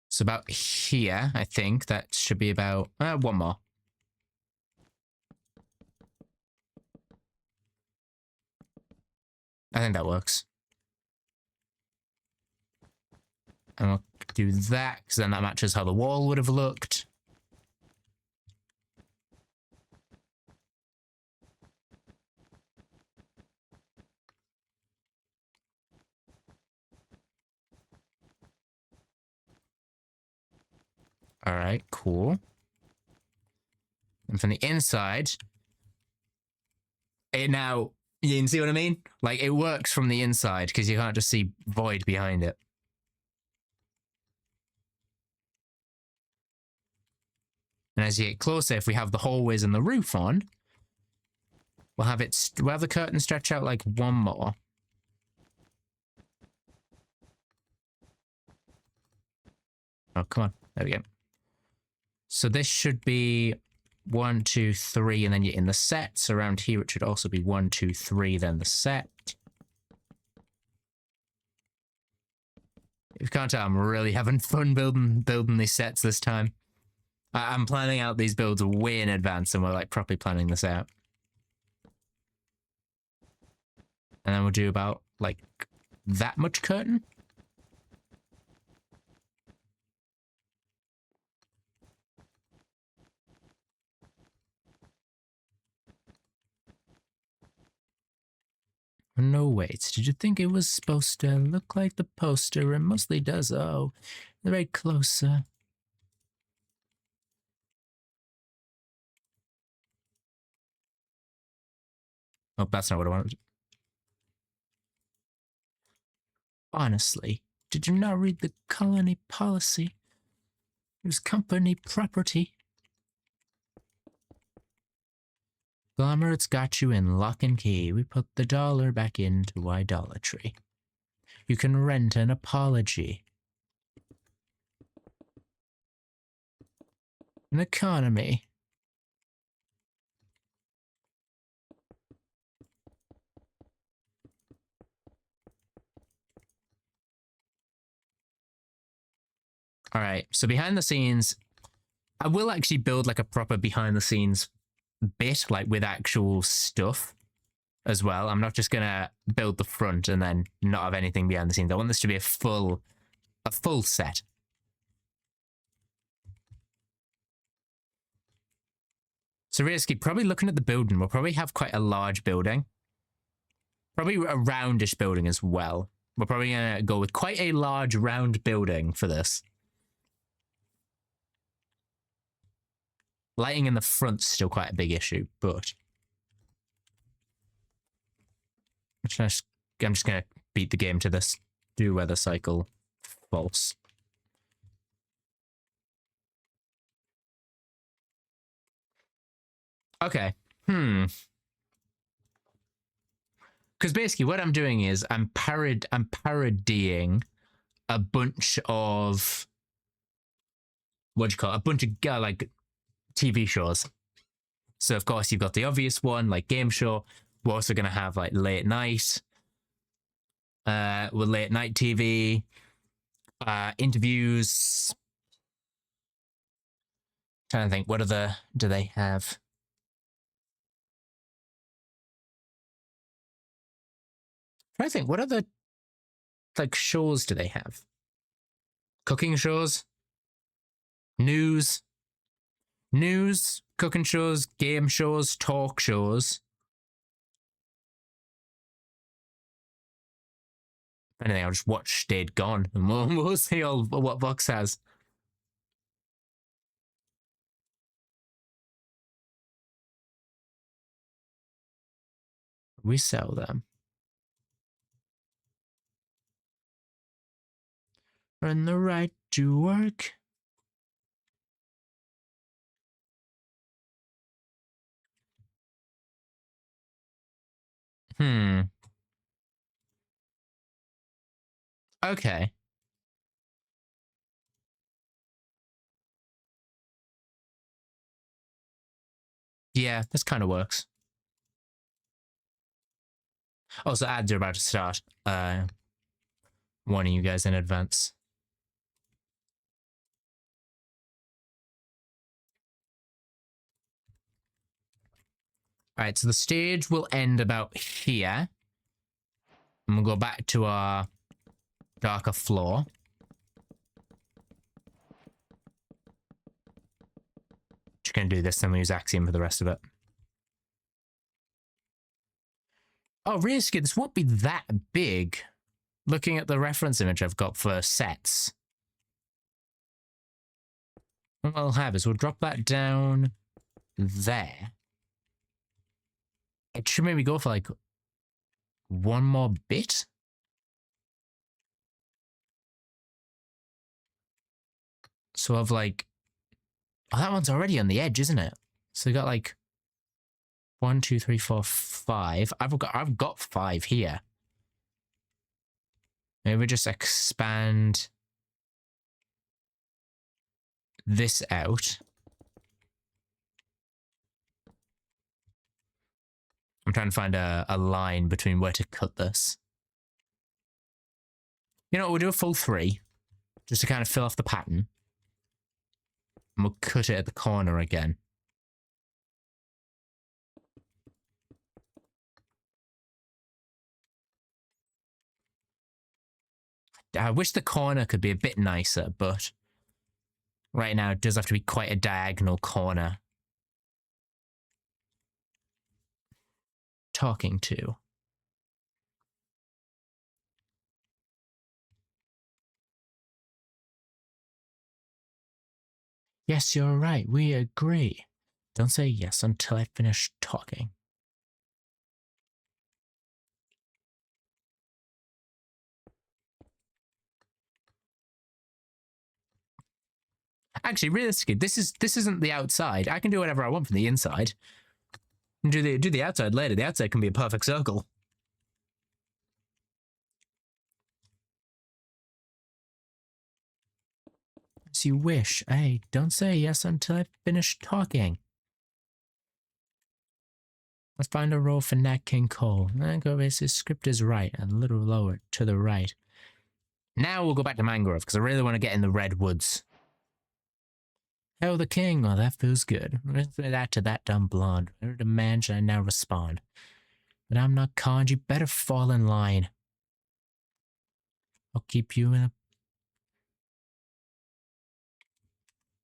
So about here, I think that should be about one more. I think that works. And we'll do that, because then that matches how the wall would have looked. All right, cool. And from the inside, it now, you can see what I mean? Like, it works from the inside, because you can't just see void behind it. And as you get closer, if we have the hallways and the roof on, we'll have the curtain stretch out like one more. Oh, come on. There we go. So this should be 1, 2, 3, and then you're in the sets. Around here, it should also be 1, 2, 3, then the set. If you can't tell, I'm really having fun building these sets this time. I'm planning out these builds way in advance, and we're like properly planning this out. And then we'll do about like that much curtain. No, wait. Did you think it was supposed to look like the poster? It mostly does. Oh, very closer. Oh, that's not what I wanted. Honestly, did you not read the colony policy? It was company property. Glomerate's got you in lock and key. We put the dollar back into idolatry. You can rent an apology. An economy. All right, so behind the scenes, I will actually build like a proper behind the scenes bit, like with actual stuff as well. I'm not just gonna build the front and then not have anything behind the scenes. I want this to be a full set. So realistically, probably looking at the building, we'll probably have quite a large building. Probably a roundish building as well. We're probably gonna go with quite a large round building for this. Lighting in the front's still quite a big issue, but I'm just gonna beat the game to this. Do weather cycle false. Okay. Because basically what I'm doing is I'm parodying a bunch of what do you call it? A bunch of like TV shows. So of course you've got the obvious one, like game show. We're also gonna have like late night, with late night TV, interviews. Trying to think, what other do they have? Trying to think, what other like shows do they have? Cooking shows, news, cooking shows, game shows, talk shows. If anything, I'll just watch Stayed Gone and we'll see all what Vox has. We sell them. Earn the right to work. Okay. Yeah, this kind of works. Also, ads are about to start. Warning you guys in advance. All right, so the stage will end about here. And we'll go back to our darker floor. Just gonna do this, then we use Axiom for the rest of it. Oh, realistically, this won't be that big. Looking at the reference image I've got for sets. What we'll have is we'll drop that down there. It should maybe go for like one more bit. So I've like, oh, that one's already on the edge, isn't it? So we got like 1, 2, 3, 4, 5. I've got 5 here. Maybe we just expand this out. I'm trying to find a line between where to cut this. You know what, we'll do a full 3, just to kind of fill off the pattern. And we'll cut it at the corner again. I wish the corner could be a bit nicer, but right now it does have to be quite a diagonal corner. Talking to. Yes, you're right. We agree. Don't say yes until I finish talking. Actually, realistically, this isn't the outside. I can do whatever I want from the inside. And do the outside later. The outside can be a perfect circle. As you wish. Hey, don't say yes until I finish talking. Let's find a role for Nat King Cole. His script is right, and a little lower to the right. Now we'll go back to Mangrove, because I really want to get in the redwoods. Oh, the king. Oh, that feels good. Listen that to that dumb blonde. Where demand should I now respond? But I'm not conned. You better fall in line. I'll keep you in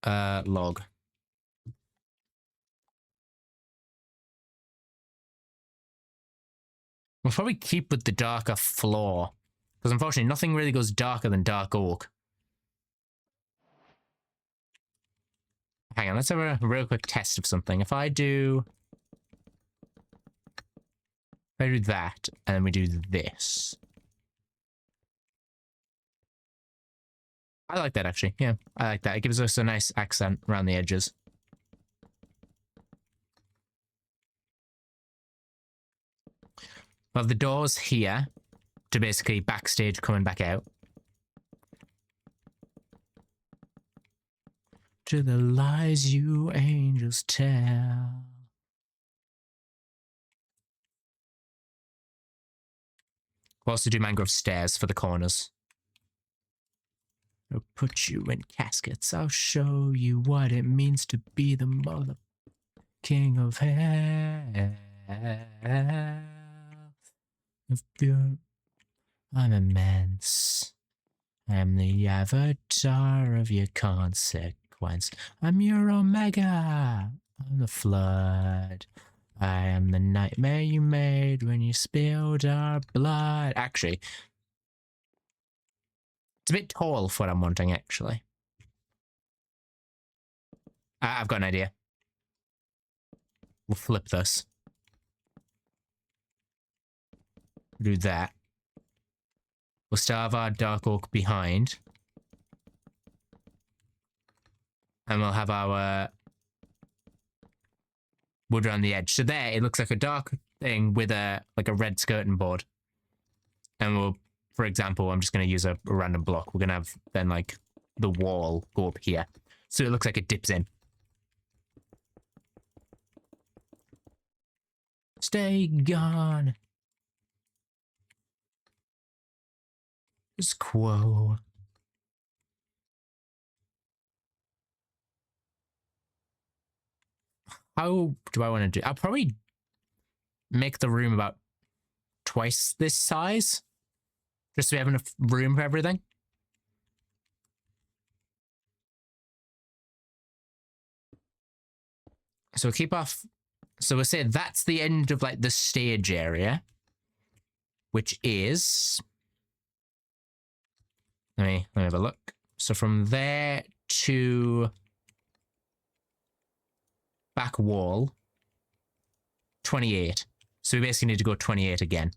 a... log. We'll probably keep with the darker floor. Because unfortunately, nothing really goes darker than dark oak. Hang on, let's have a real quick test of something. If I do that, and then we do this. I like that, actually. Yeah, I like that. It gives us a nice accent around the edges. Well, the doors here to basically backstage coming back out. To the lies you angels tell. We'll also do mangrove stairs for the corners. I'll put you in caskets. I'll show you what it means to be the mother king of hell. I'm immense. I'm the avatar of your consequence. I'm your omega. I'm the flood. I am the nightmare you made when you spilled our blood. Actually, it's a bit tall for what I'm wanting, actually. I've got an idea. We'll flip this. Do that. We'll still have our dark oak behind. And we'll have our wood around the edge. So there, it looks like a dark thing with a red skirting board. And we'll, for example, I'm just going to use a random block. We're going to have then like the wall go up here. So it looks like it dips in. Stay gone. Just quo. How do I want to do? I'll probably make the room about twice this size. Just so we have enough room for everything. So we'll keep off. So we'll say that's the end of like the stage area. Which is... Let me have a look. So from there to back wall, 28. So we basically need to go 28 again.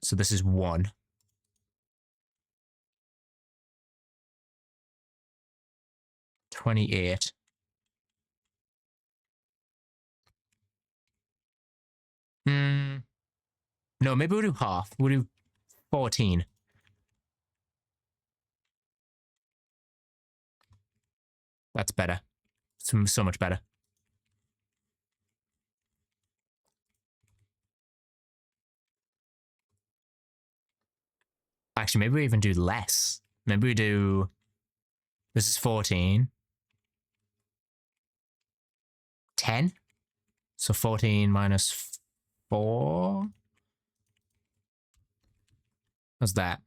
So this is 1. $28. No, maybe we'll do half. We'll do 14. That's better. So much better. Actually, maybe we even do less. Maybe we do... This is 14. 10? So 14 minus 4? What's that?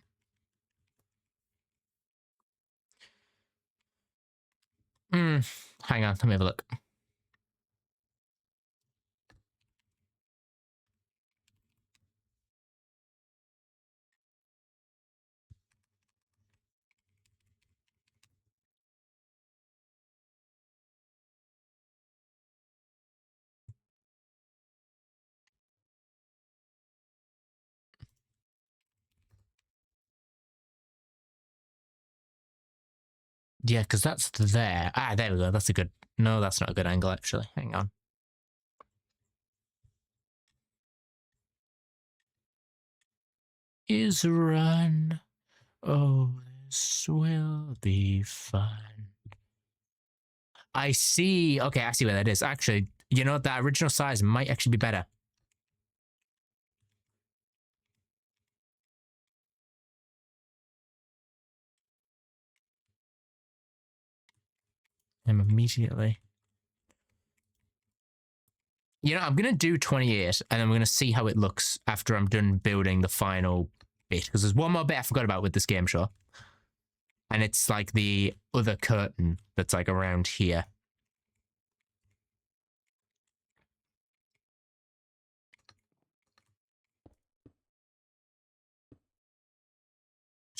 Hang on, let me have a look. Yeah, because that's there. Ah, there we go. That's a good... No, that's not a good angle, actually. Hang on. Is run. Oh, this will be fun. I see. Okay, I see where that is. Actually, you know, that original size might actually be better. I'm immediately... You know, I'm going to do 28, and I'm going to see how it looks after I'm done building the final bit. Because there's one more bit I forgot about with this game show. And it's like the other curtain that's like around here.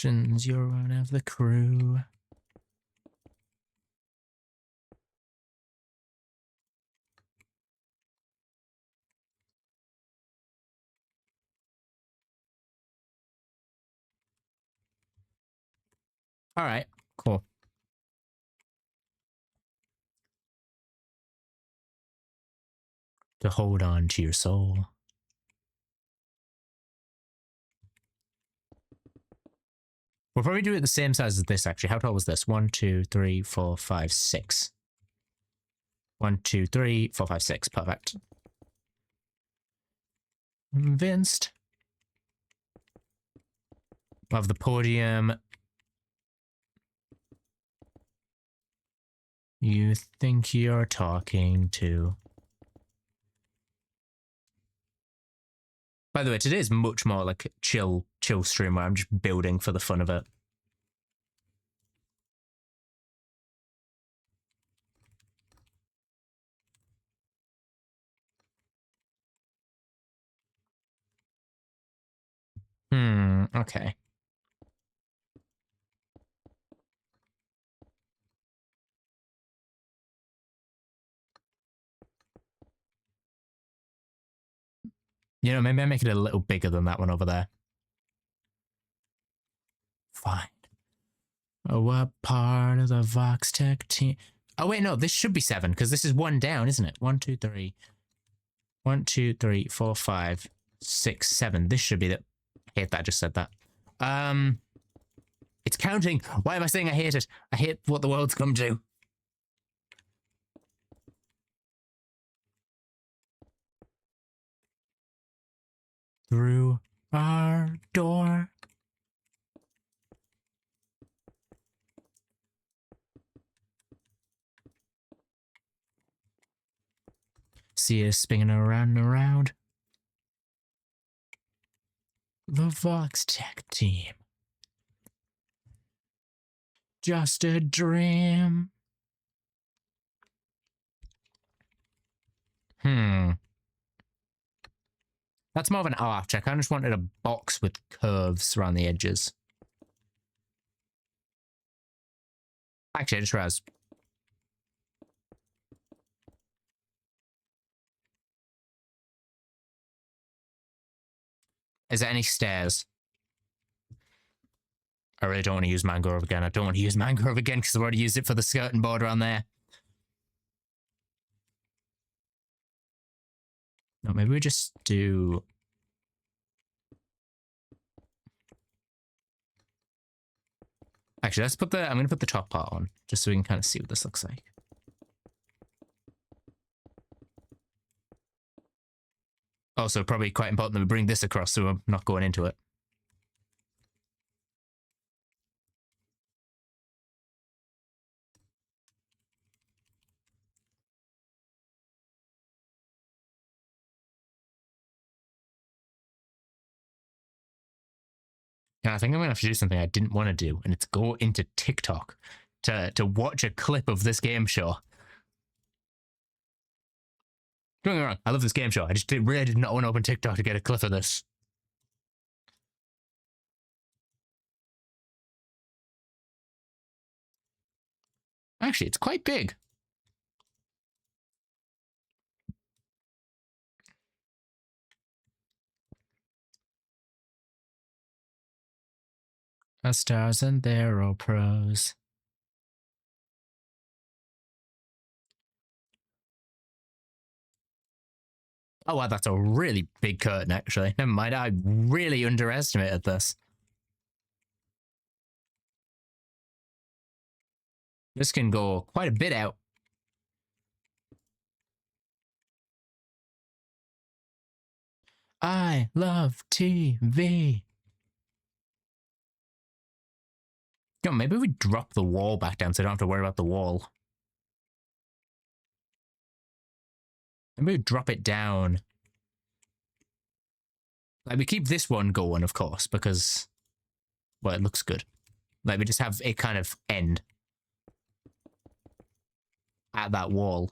You're one of the crew. All right, cool. To hold on to your soul. We'll probably do it the same size as this, actually. How tall was this? 1, 2, 3, 4, 5, 6. 1, 2, 3, 4, 5, 6. Perfect. Convinced. Of the podium. You think you're talking to. By the way, today is much more like a chill stream where I'm just building for the fun of it. Okay. You know, maybe I make it a little bigger than that one over there. Fine. Oh, what part of the Vox Tech team? Oh, wait, no, this should be 7, because this is 1 down, isn't it? 1, 2, 3. 1, 2, 3, 4, 5, 6, 7. This should be the... I hate that I just said that. It's counting. Why am I saying I hate it? I hate what the world's come to. Through our door. See us spinning around and around. The Vox Tech team. Just a dream. That's more of an arch. I kind of just wanted a box with curves around the edges. Actually, I just realized. Is there any stairs? I really don't want to use mangrove again. I don't want to use mangrove again because I've already used it for the skirting board around there. No, maybe we just do... Actually, let's put the... I'm going to put the top part on just so we can kind of see what this looks like. Also, probably quite important that we bring this across so I'm not going into it. Yeah, I think I'm going to have to do something I didn't want to do, and it's go into TikTok to watch a clip of this game show. Don't get me wrong, I love this game show. I just really did not want to open TikTok to get a clip of this. Actually, it's quite big. Our stars and they're all pros. Oh, wow, that's a really big curtain, actually. Never mind, I really underestimated this. This can go quite a bit out. I love TV. Yo, maybe we drop the wall back down so I don't have to worry about the wall. Maybe we drop it down. Like, we keep this one going, of course, because, well, it looks good. Like, we just have it kind of end at that wall.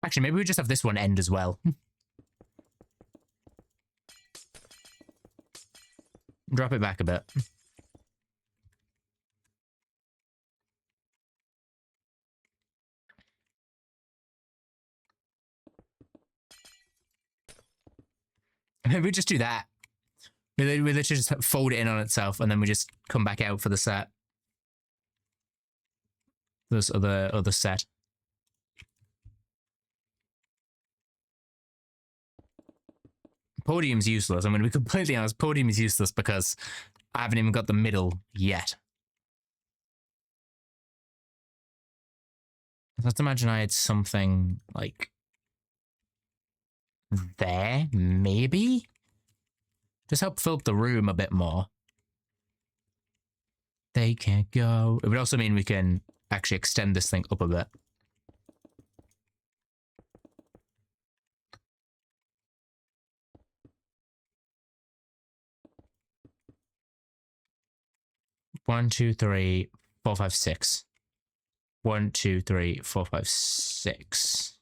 Actually, maybe we just have this one end as well. Drop it back a bit. Maybe we just do that. We literally just fold it in on itself, and then we just come back out for the set. This other set. Podium's useless. I'm going to be completely honest. Podium is useless because I haven't even got the middle yet. Let's imagine I had something like there, maybe? Just help fill up the room a bit more. They can't go. It would also mean we can actually extend this thing up a bit. One, two, three, four, five, six. 1, 2, 3, 4, 5, 6.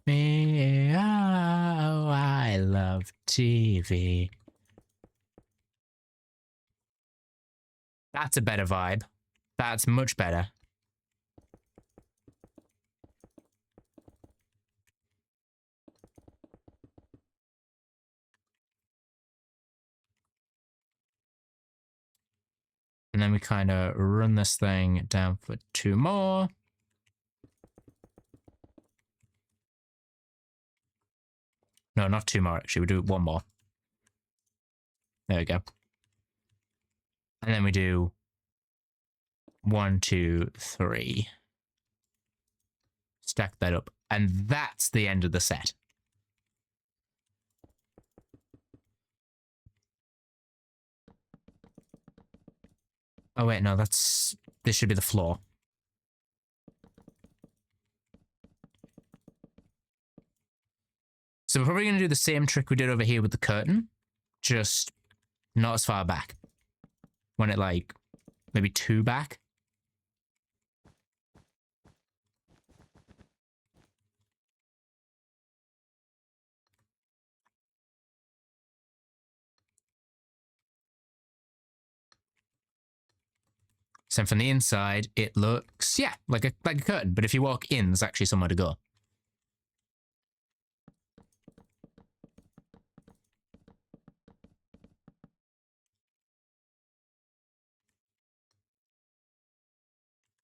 Me, oh, I love TV. That's a better vibe. That's much better. And then we kind of run this thing down for 2 more. No, not 2 more, actually. We do 1 more. There we go. And then we do 1, 2, 3. Stack that up. And that's the end of the set. Oh, wait, no, this should be the floor. So we're probably going to do the same trick we did over here with the curtain, just not as far back. Want it like maybe 2 back. So from the inside, it looks, yeah, like a curtain. But if you walk in, there's actually somewhere to go.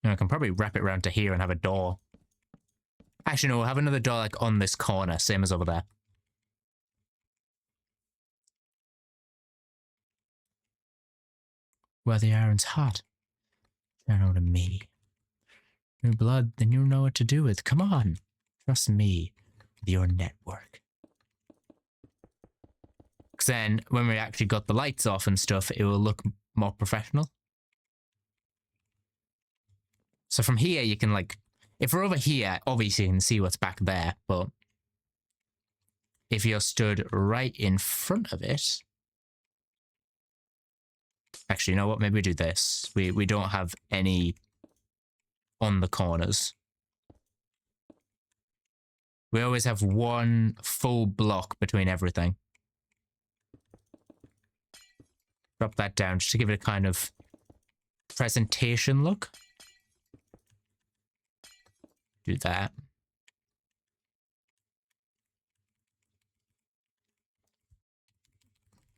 I can probably wrap it around to here and have a door. Actually, no, we'll have another door like on this corner, same as over there. Where the iron's hot. Turn over to me. Your blood, then you know what to do with. Come on. Trust me with your network. Because then, when we actually got the lights off and stuff, it will look more professional. So from here, you can like, if we're over here, obviously you can see what's back there, but if you're stood right in front of it, actually, you know what? Maybe we do this. We don't have any on the corners. We always have one full block between everything. Drop that down just to give it a kind of presentation look. Do that.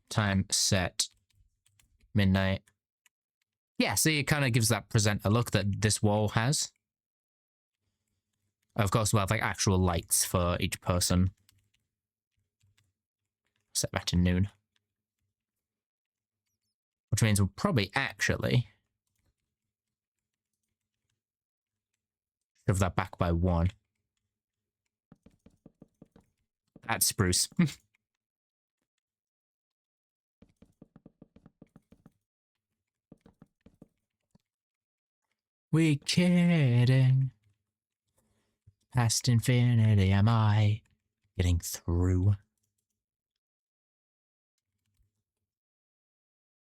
Time set midnight. Yeah, see, it kind of gives that presenter look that this wall has. Of course, we'll have like actual lights for each person. Set back to noon. Which means we'll probably actually shove that back by 1. That's spruce. We kidding. Past infinity, am I getting through?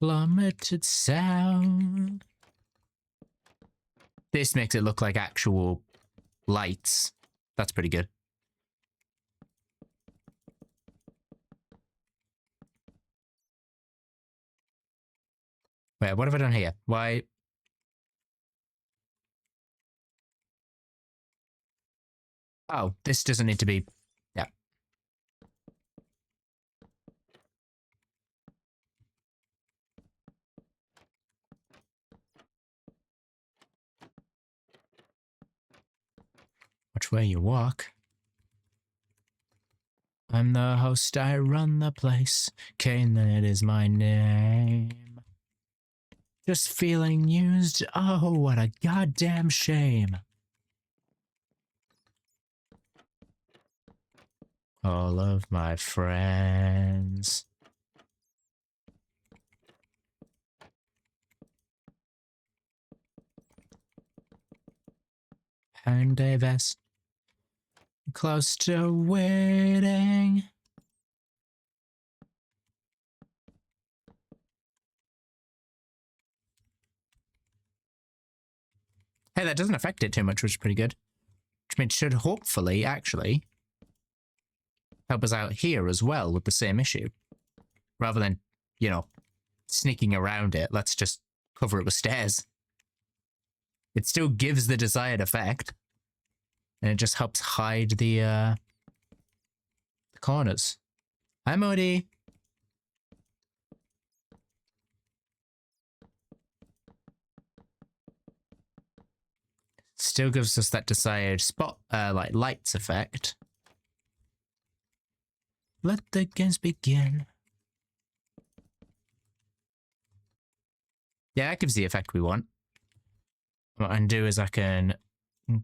Plummeted sound. This makes it look like actual lights. That's pretty good. Wait, what have I done here? Why? Oh, this doesn't need to be... Yeah. where you walk. I'm the host, I run the place. Kane, that is my name. Just feeling used. Oh, what a goddamn shame. All of my friends. And Davis. Close to waiting. Hey, that doesn't affect it too much, which is pretty good. Which means it should hopefully actually help us out here as well with the same issue. Rather than, you know, sneaking around it, let's just cover it with stairs. It still gives the desired effect. And it just helps hide the corners. Hi, Modi. Still gives us that desired spot, like lights effect. Let the games begin. Yeah, that gives the effect we want. What I can do is I can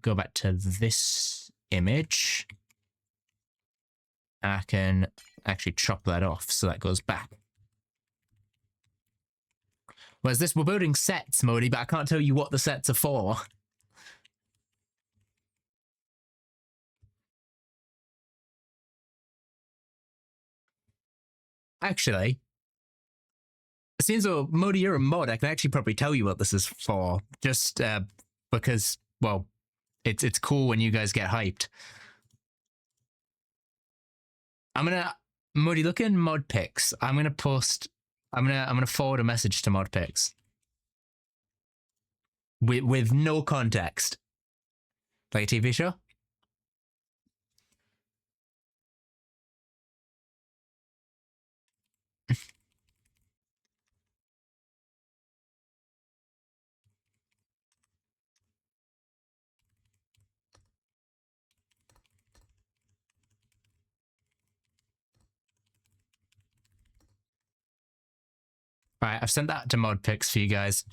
go back to this image. I can actually chop that off so that goes back. Whereas this, we're building sets, Modi, but I can't tell you what the sets are for. Actually, since Modi, you're a mod, I can actually probably tell you what this is for. Just because, well, it's cool when you guys get hyped. I'm gonna Modi, look in ModPix. I'm gonna forward a message to ModPix. With no context. Like a TV show? Alright, I've sent that to ModPix for you guys.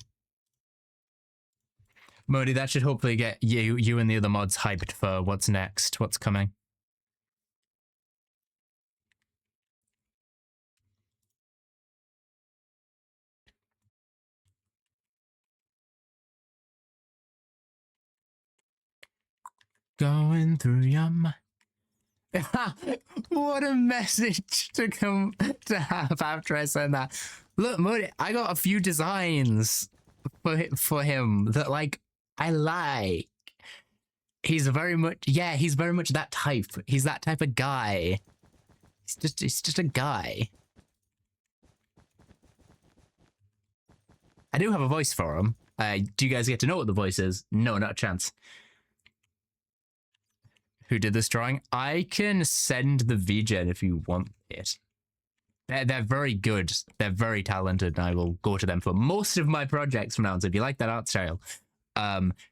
Modi, that should hopefully get you and the other mods hyped for what's next, what's coming. Going through your mind. What a message to come to have after I send that. Look, Modi, I got a few designs for him that like I like. He's very much he's very much that type. He's that type of guy. He's just a guy. I do have a voice for him. Do you guys get to know what the voice is? No, not a chance. Who did this drawing? I can send the VGen if you want it. They're very good. They're very talented, and I will go to them for most of my projects from now on. So if you like that art style,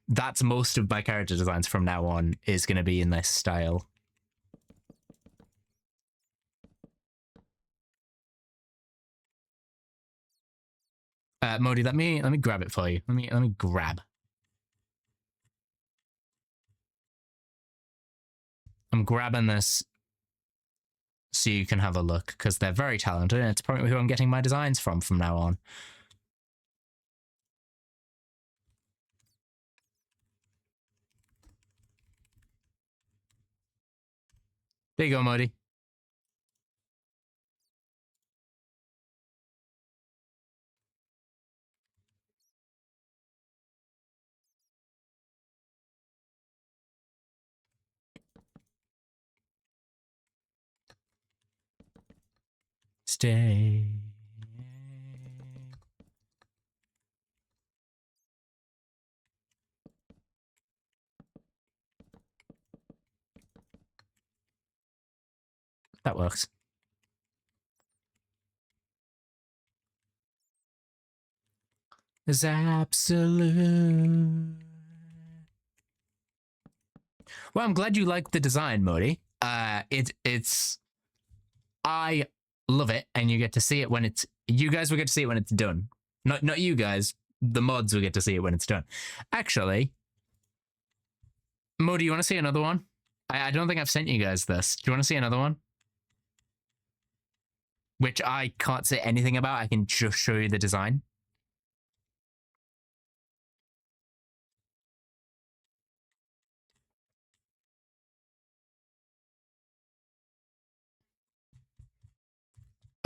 that's most of my character designs from now on is going to be in this style. Modi, let me grab it for you. Let me grab. I'm grabbing this so you can have a look because they're very talented, and it's probably who I'm getting my designs from now on. There you go, Modi. Stay. That works. Is absolute. Well, I'm glad you like the design, Modi. It's I love it, and you get to see it when it's. You guys will get to see it when it's done. Not you guys. The mods will get to see it when it's done. Actually, Modi, you want to see another one? I don't think I've sent you guys this. Do you want to see another one? Which I can't say anything about. I can just show you the design.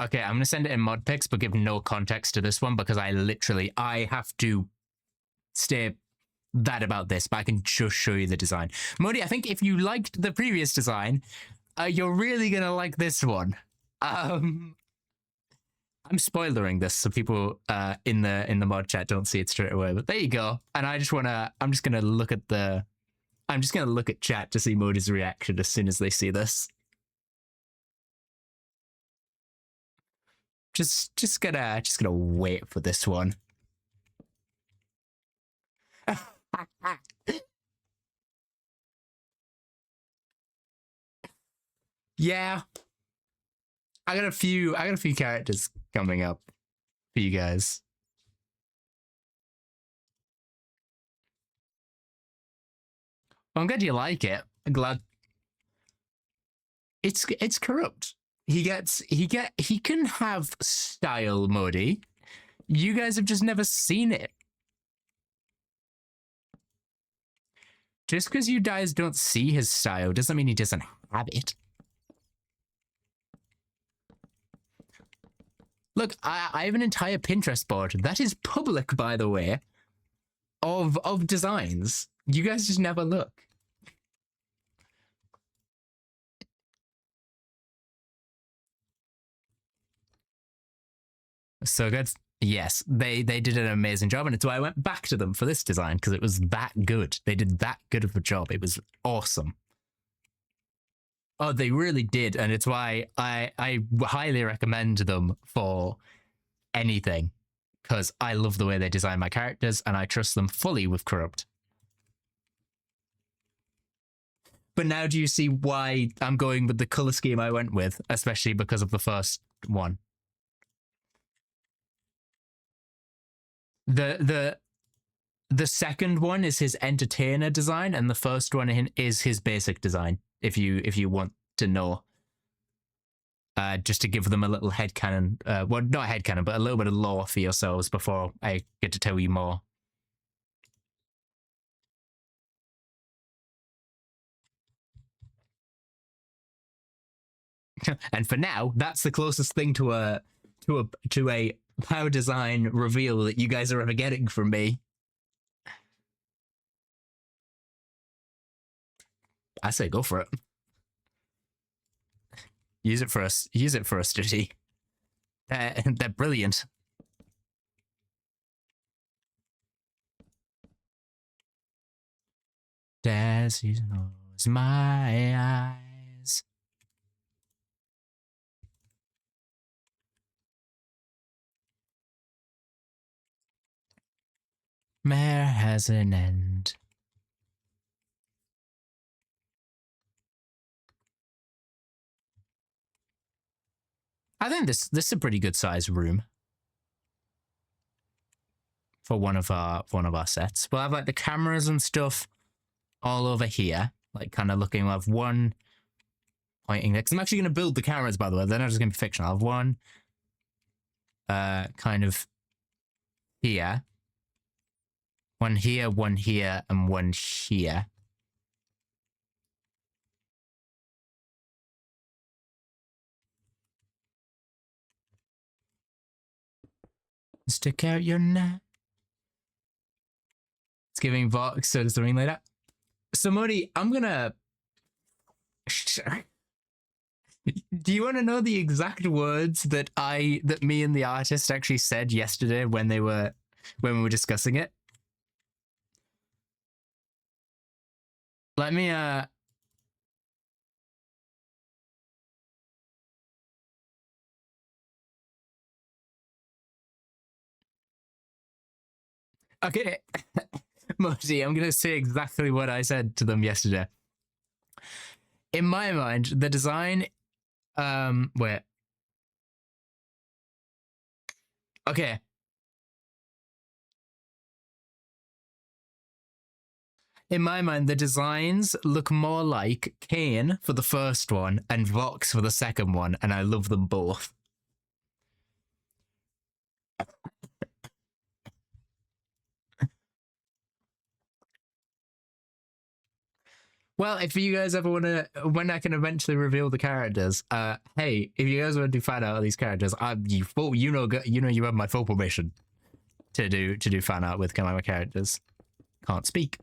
Okay, I'm gonna send it in mod pics, but give no context to this one because I have to stay that about this, but I can just show you the design. Modi, I think if you liked the previous design, you're really gonna like this one. I'm spoilering this so people in the mod chat don't see it straight away. But there you go. And I'm just gonna look at chat to see Modi's reaction as soon as they see this. Just gonna wait for this one. Yeah. I got a few characters coming up for you guys. Well, I'm glad you like it. I'm glad it's corrupt. He can have style, Modi. You guys have just never seen it. Just because you guys don't see his style doesn't mean he doesn't have it. Look, I have an entire Pinterest board that is public, by the way, of designs. You guys just never look. So good. Yes, they did an amazing job, and it's why I went back to them for this design, because it was that good. They did that good of a job. It was awesome. Oh, they really did, and it's why I highly recommend them for anything, because I love the way they design my characters, and I trust them fully with Corrupt. But now do you see why I'm going with the color scheme I went with, especially because of the first one? The second one is his entertainer design, and the first one is his basic design. If you want to know, just to give them a little headcanon, well, not headcanon, but a little bit of lore for yourselves before I get to tell you more. And for now, that's the closest thing to a power design reveal that you guys are ever getting from me. I say go for it. Use it for us. Use it for us, Diddy. They're brilliant. Dazzy knows my eyes. Mare has an end. I think this is a pretty good sized room for one of our sets. We'll have like the cameras and stuff all over here, like kind of looking. We'll have one pointing there. Because I'm actually going to build the cameras, by the way. They're not just going to be fictional. I'll have one kind of here, one here, and one here. Stick out your neck. It's giving Vox, so does the ring later. So Modi, I'm gonna. Do you want to know the exact words that me and the artist actually said yesterday when we were discussing it? Let me Okay. Modi, I'm gonna say exactly what I said to them yesterday. In my mind, the design, wait. Okay. In my mind, the designs look more like Kane for the first one and Vox for the second one, and I love them both. Well, if you guys ever want to, when I can eventually reveal the characters, hey, if you guys want to fan out of these characters, you know you have my full permission to do fan art with my characters. Can't speak.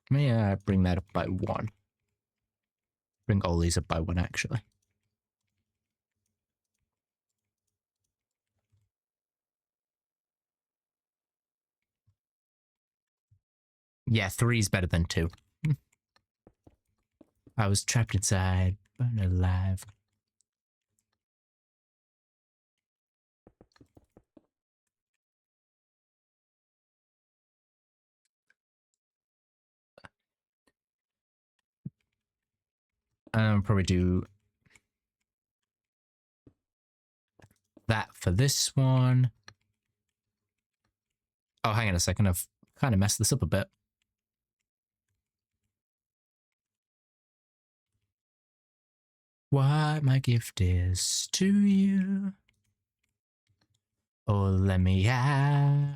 May I bring that up by one? Bring all these up by one, actually. Yeah, 3's better than 2. I was trapped inside, burned alive. I'll probably do that for this one. Oh, hang on a second. I've kind of messed this up a bit. What my gift is to you. Oh, let me out.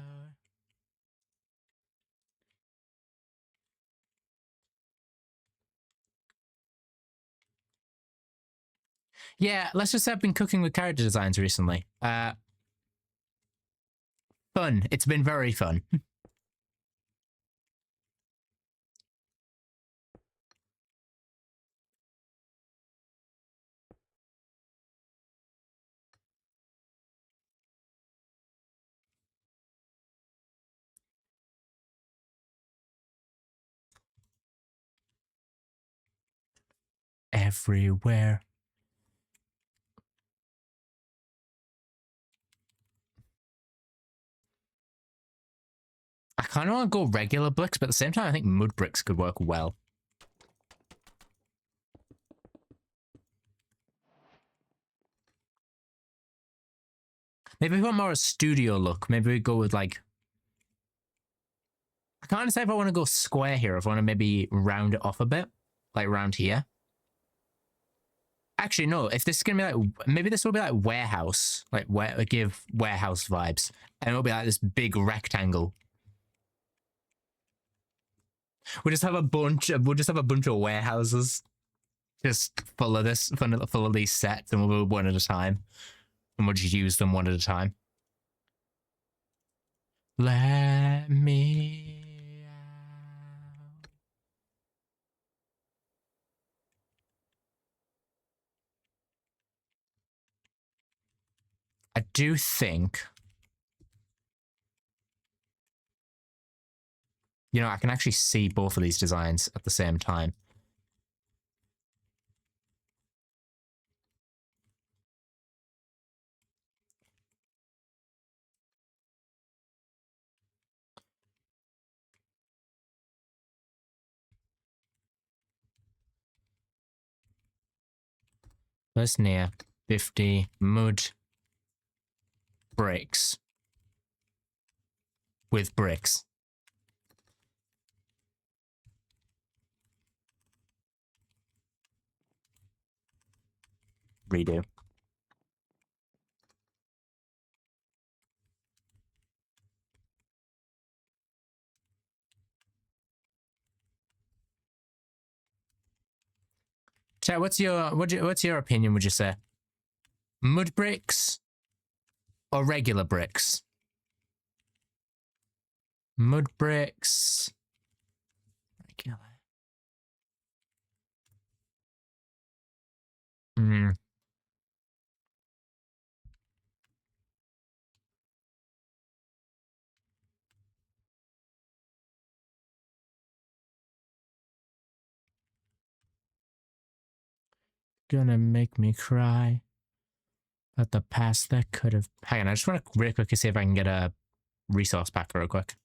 Yeah, let's just say I've been cooking with character designs recently. Fun. It's been very fun. Everywhere. I kind of want to go regular bricks, but at the same time, I think mud bricks could work well. Maybe we want more a studio look. Maybe we go with like... I can't decide if I want to go square here, if I want to maybe round it off a bit. Like around here. Actually, no. If this is going to be like... Maybe this will be like warehouse. Like, give warehouse vibes. And it'll be like this big rectangle. We'll just have a bunch of warehouses. Just full of this, full of these sets, and we'll go one at a time. And we'll just use them one at a time. Let me out. I do think... You know, I can actually see both of these designs at the same time. First near 50 mud bricks with bricks. Redo. Chat, what's your opinion, would you say? Mud bricks or regular bricks? Mud bricks. Regular. Hmm. gonna make me cry about the past that could have. Hang on, I just want to really quickly see if I can get a resource pack real quick.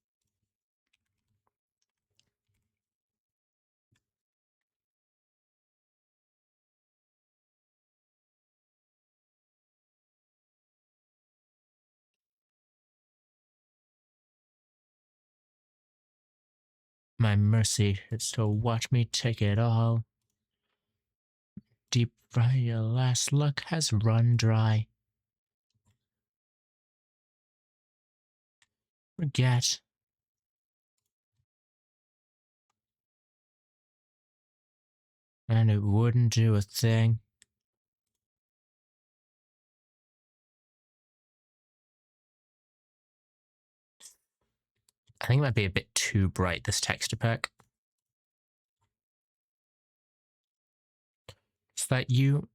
My mercy is to watch me take it all. Deep fry, your last luck has run dry. Forget. And it wouldn't do a thing. I think it might be a bit too bright, this texture pack. Is that you?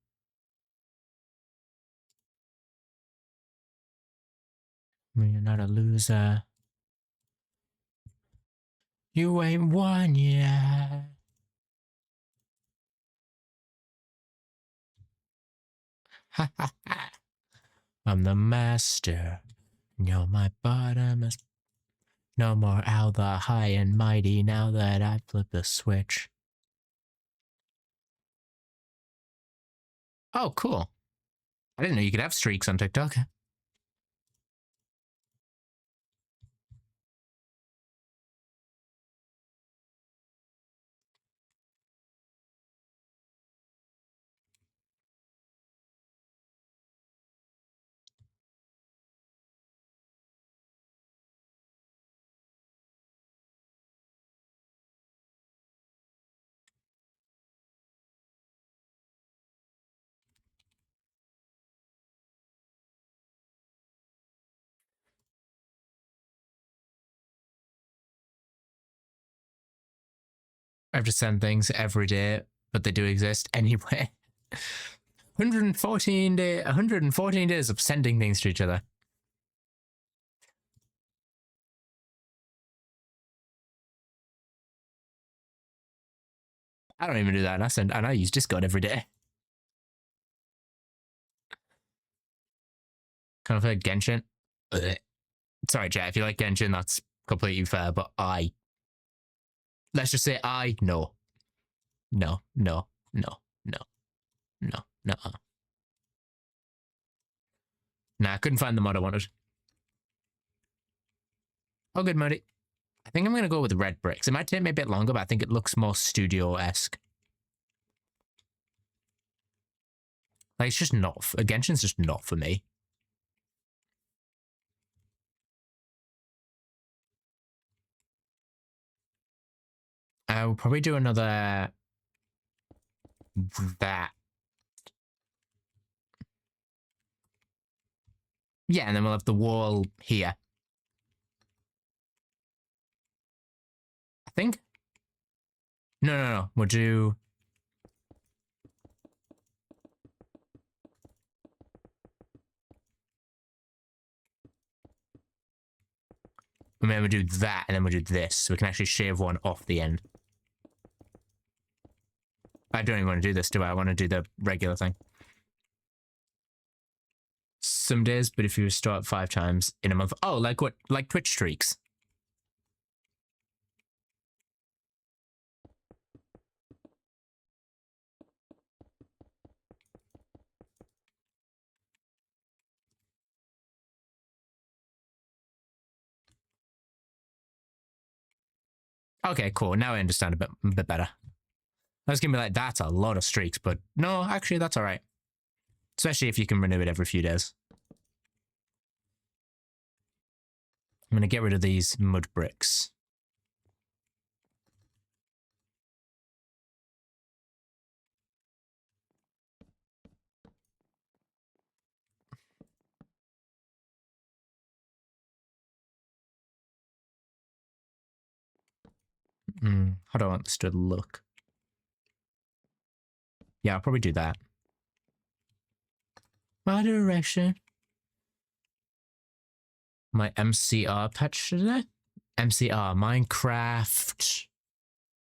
I mean, you're not a loser. You ain't won yet. Ha ha ha. I'm the master. You're my bottomless. No more Al the high and mighty now that I flipped the switch. Oh, cool. I didn't know you could have streaks on TikTok. I have to send things every day, but they do exist anyway. 114 days of sending things to each other. I don't even do that. And I use Discord every day. Kind of like Genshin. Ugh. Sorry, chat. If you like Genshin, that's completely fair. But let's just say no. No. Nah, I couldn't find the mod I wanted. Oh, good, Muddy. I think I'm going to go with red bricks. It might take me a bit longer, but I think it looks more studio-esque. Like, it's just not... Genshin's just not for me. I will probably do another... that. Yeah, and then we'll have the wall here. I think. No. We'll do... And then we'll do that, and then we'll do this, so we can actually shave one off the end. I don't even want to do this, do I? I want to do the regular thing. Some days, but if you start 5 times in a month... Oh, like what? Like Twitch streaks. Okay, cool. Now I understand a bit better. I was gonna be like, that's a lot of streaks, but no, actually, that's all right. Especially if you can renew it every few days. I'm gonna get rid of these mud bricks. How do I want this to look? Yeah, I'll probably do that. My direction. My MCR patch today? MCR, Minecraft.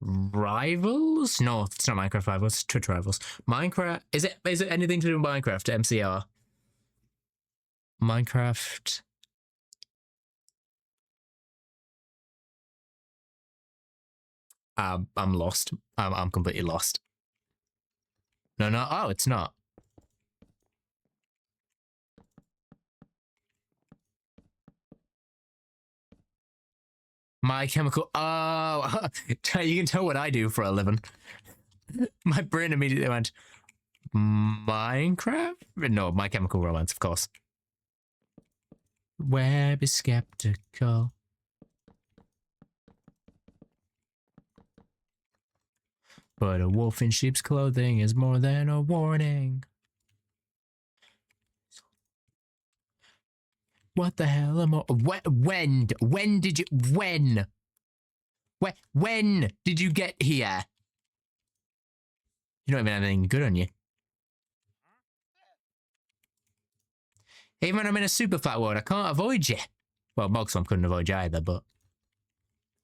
Rivals? No, it's not Minecraft Rivals. It's Twitch Rivals. Minecraft. Is it anything to do with Minecraft? MCR. Minecraft. I'm lost. I'm completely lost. No. Oh, it's not. My Chemical. Oh, you can tell what I do for a living. My brain immediately went Minecraft. No, My Chemical Romance, of course. Web is skeptical. But a wolf in sheep's clothing is more than a warning. What the hell am I? When did you? When did you get here? You don't even have anything good on you. Even when I'm in a super flat world, I can't avoid you. Well, Mogswamp couldn't avoid you either, but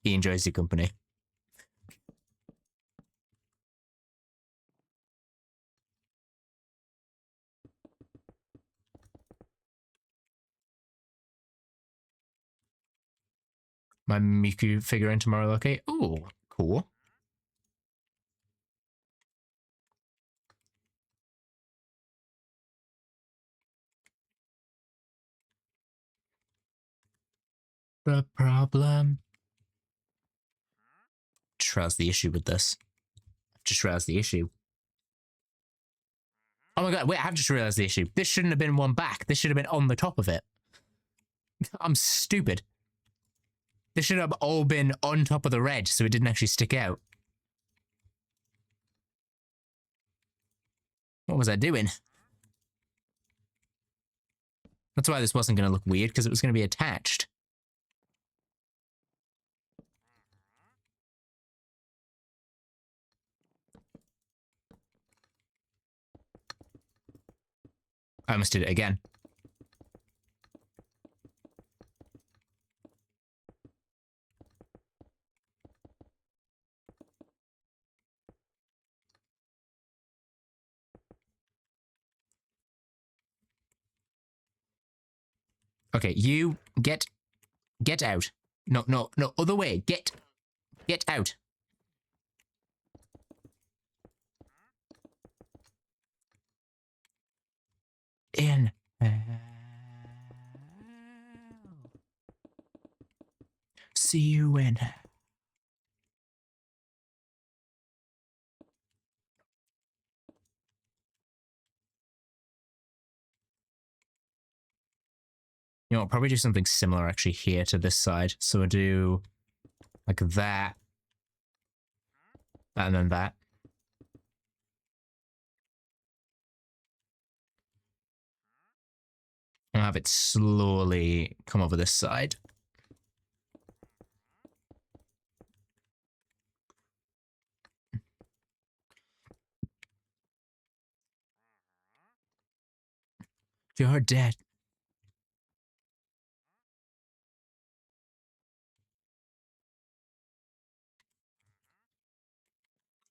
he enjoys your company. My Miku figurine tomorrow, okay? Ooh, cool. The problem. Just realized the issue with this. Just realized the issue. Oh my god, wait, I have just realized the issue. This shouldn't have been one back. This should have been on the top of it. I'm stupid. This should have all been on top of the red so it didn't actually stick out. What was I doing? That's why this wasn't going to look weird, because it was going to be attached. I almost did it again. Okay, you get out. No, other way. Get out. In. See you in. You know, I'll probably do something similar actually here to this side. So we'll do like that. And then that. And have it slowly come over this side. You're dead.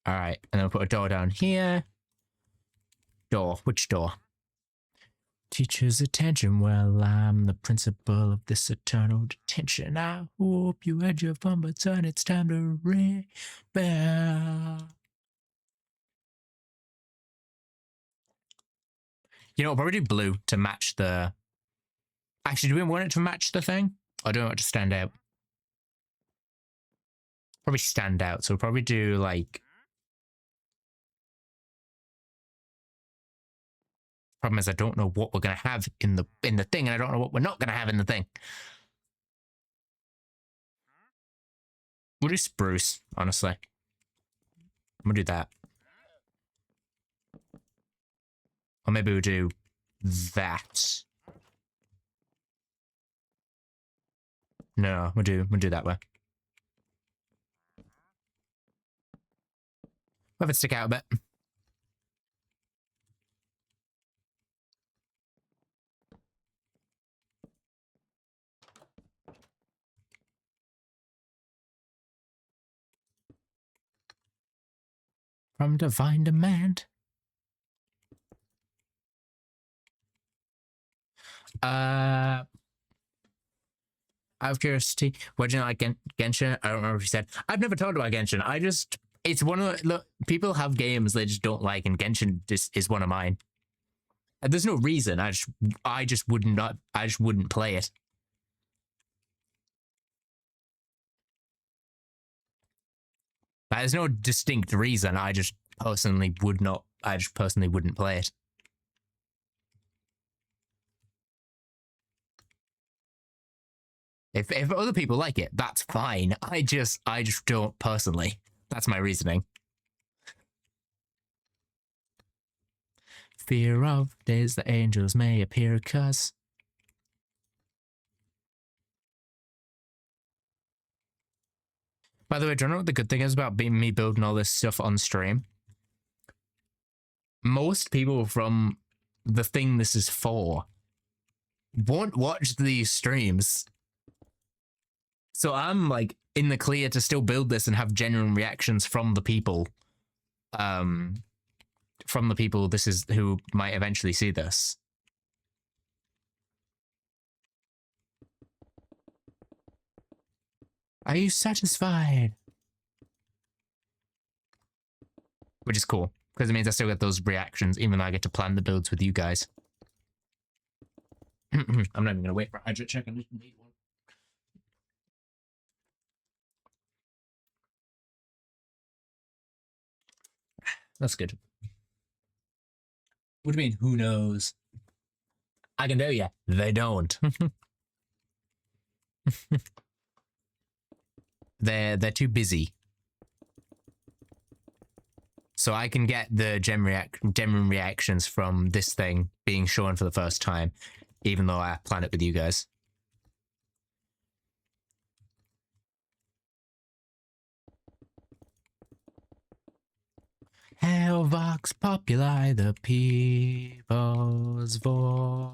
All right, and then we'll put a door down here. Door. Which door? Teacher's attention. Well, I'm the principal of this eternal detention. I hope you had your fun, but son, it's time to ring bell. You know, I'll probably do blue to match the... Actually, do we want it to match the thing? Or do we want it to stand out? Probably stand out, so we'll probably do, like... Problem is, I don't know what we're going to have in the thing, and I don't know what we're not going to have in the thing. We'll do spruce, honestly. I'm going to do that. Or maybe we'll do that. No, we'll do that way. We'll have it stick out a bit. from divine demand. Out of curiosity, what do you know like Genshin? I don't remember if you said. I've never talked about Genshin. It's one of the, look, people have games they just don't like, and Genshin just is one of mine. And there's no reason. I just wouldn't play it. There's no distinct reason. I just personally wouldn't play it. If other people like it, that's fine. I just don't personally. That's my reasoning. Fear of days the angels may appear, cause. By the way, do you know what the good thing is about me building all this stuff on stream? Most people from the thing this is for won't watch these streams. So I'm like in the clear to still build this and have genuine reactions from the people. From the people who might eventually see this. Are you satisfied? Which is cool, because it means I still get those reactions, even though I get to plan the builds with you guys. I'm not even going to wait for a hydrate check. I need one. That's good. What do you mean, who knows? I can tell you, they don't. They're too busy. So I can get the gem reactions from this thing being shown for the first time, even though I plan it with you guys. Hail Vox Populi, the people's voice.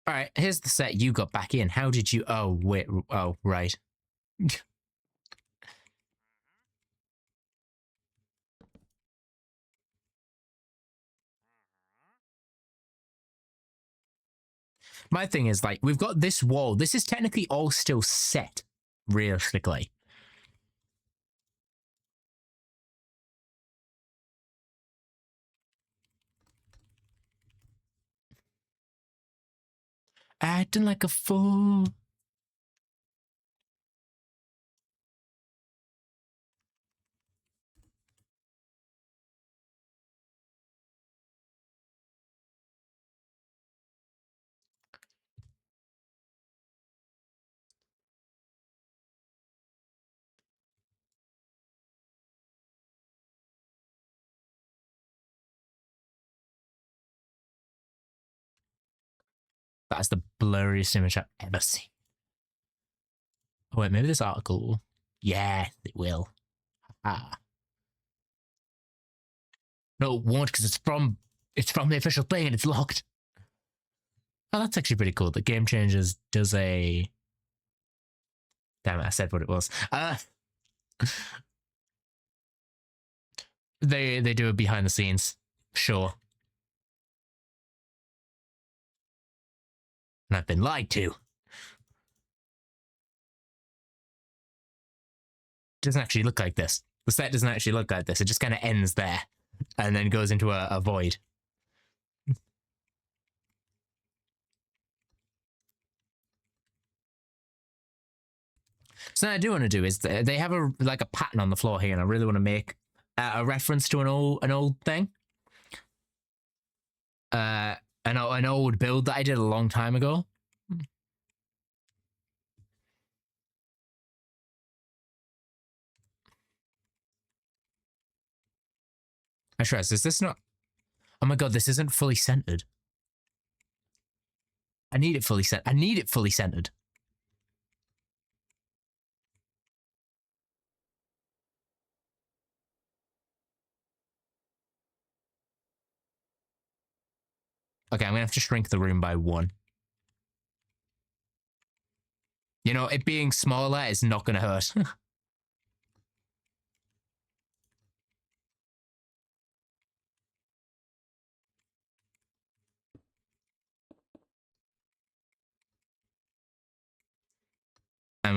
All right, here's the set you got back in. How did you... Oh, wait. Oh, right. My thing is, like, we've got this wall. This is technically all still set, realistically. Acting like a fool. That's the blurriest image I've ever seen. Oh, wait, maybe this article... Yeah, it will. Ah. No, it won't, because it's from the official thing and it's locked. Oh, that's actually pretty cool. The Game Changers does a... Damn it, I said what it was. They do a behind the scenes. Sure. And I've been lied to. Doesn't actually look like this. The set doesn't actually look like this. It just kind of ends there and then goes into a void. So what I do want to do is they have a pattern on the floor here, and I really want to make a reference to an old thing. An old build that I did a long time ago. I stress, is this not... Oh my god, this isn't fully centered. I need it fully centered. I need it fully centered. Okay, I'm gonna have to shrink the room by 1. You know, it being smaller is not gonna hurt.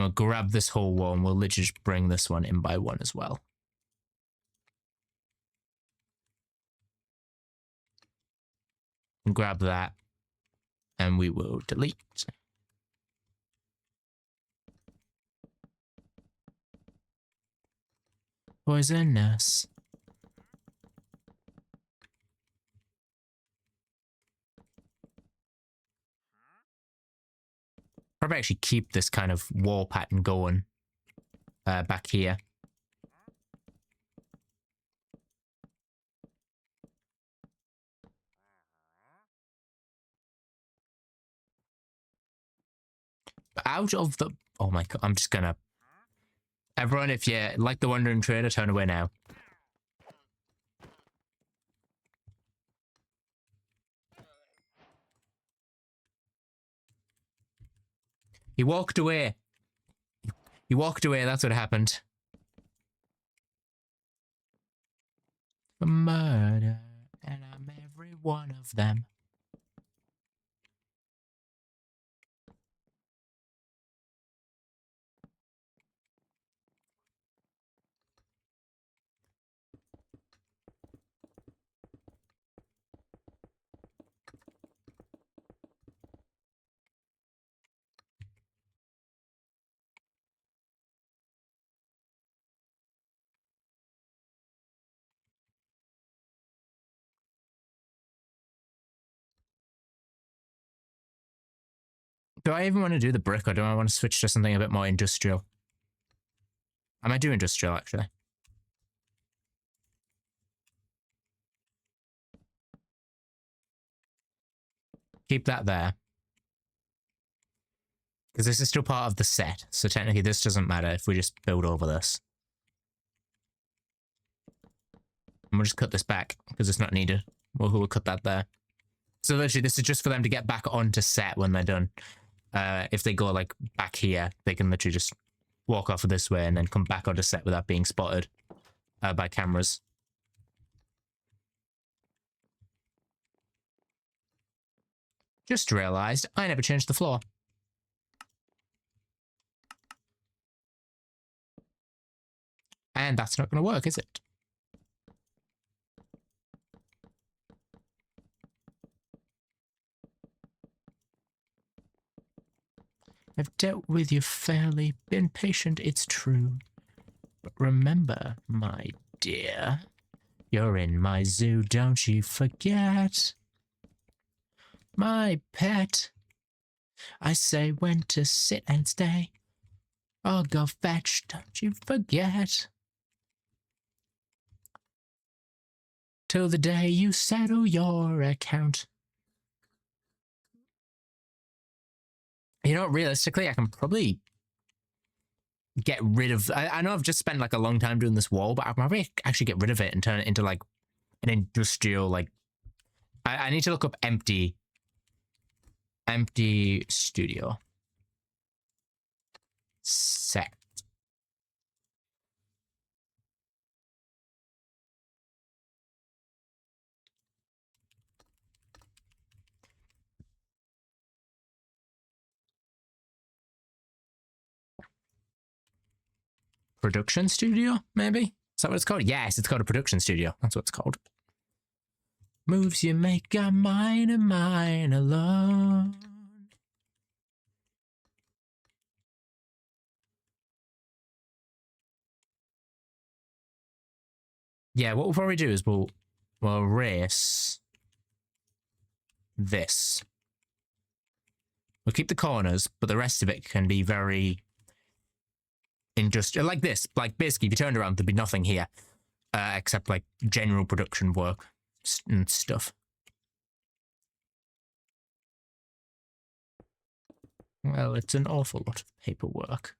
we'll grab this whole wall and we'll literally just bring this one in by one as well. And grab that. And we will delete. Poisonous. Probably actually keep this kind of wall pattern going back here. But out of the... Oh my god, I'm just gonna... Everyone, if you like the Wandering Trader, turn away now. He walked away. He walked away, that's what happened. For murder, and I'm every one of them. Do I even want to do the brick, or do I want to switch to something a bit more industrial? I might do industrial, actually. Keep that there. Because this is still part of the set, so technically this doesn't matter if we just build over this. And we'll just cut this back, because it's not needed. We'll cut that there. So literally, this is just for them to get back onto set when they're done. If they go, like, back here, they can literally just walk off of this way and then come back onto set without being spotted by cameras. Just realised I never changed the floor. And that's not going to work, is it? I've dealt with you fairly, been patient, it's true. But remember, my dear, you're in my zoo, don't you forget. My pet, I say when to sit and stay. I'll go fetch, don't you forget. Till the day you settle your account. You know, realistically, I can probably get rid of... I know I've just spent, like, a long time doing this wall, but I can probably actually get rid of it and turn it into, like, an industrial, like... I need to look up empty studio. Set. Production studio, maybe? Is that what it's called? Yes, it's called a production studio. That's what it's called. Moves you make are mine and mine alone. Yeah, what we'll probably do is we'll erase this. We'll keep the corners, but the rest of it can be very industrial, like this. Like, basically, if you turned around, there'd be nothing here, except, like, general production work and stuff. Well, it's an awful lot of paperwork.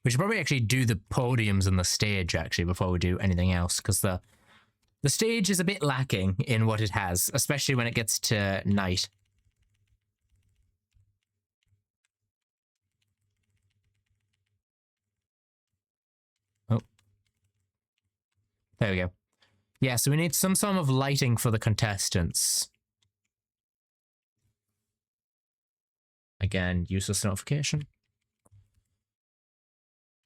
We should probably actually do the podiums and the stage, actually, before we do anything else, because the stage is a bit lacking in what it has, especially when it gets to night. Oh. There we go. Yeah, so we need some sort of lighting for the contestants. Again, useless notification.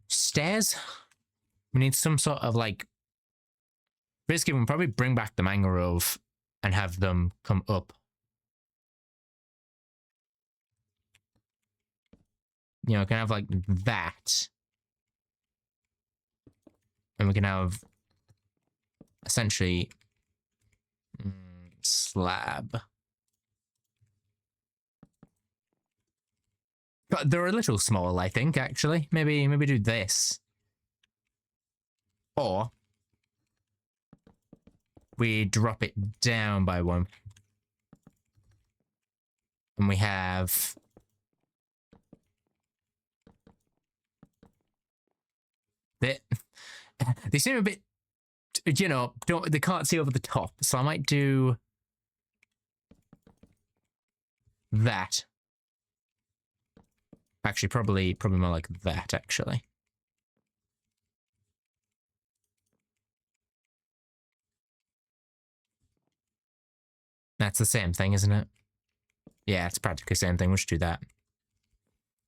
Stairs? We need some sort of like... Basically, we can probably bring back the mangrove and have them come up. You know, we can have like that. And we can have essentially slab. But they're a little small, I think, actually. Maybe do this. Or we drop it down by one. And we have... They seem a bit, you know, they can't see over the top. So I might do that. Actually, probably more like that, actually. That's the same thing, isn't it? Yeah, it's practically the same thing. We'll just do that.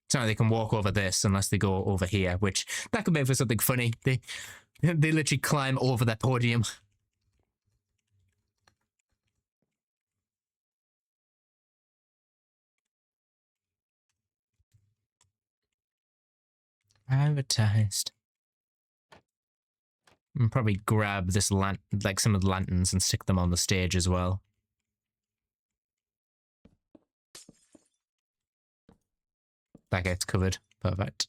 So they can walk over this unless they go over here, which that could make for something funny. They literally climb over that podium. Advertised. And probably grab this like some of the lanterns and stick them on the stage as well. That gets covered. Perfect.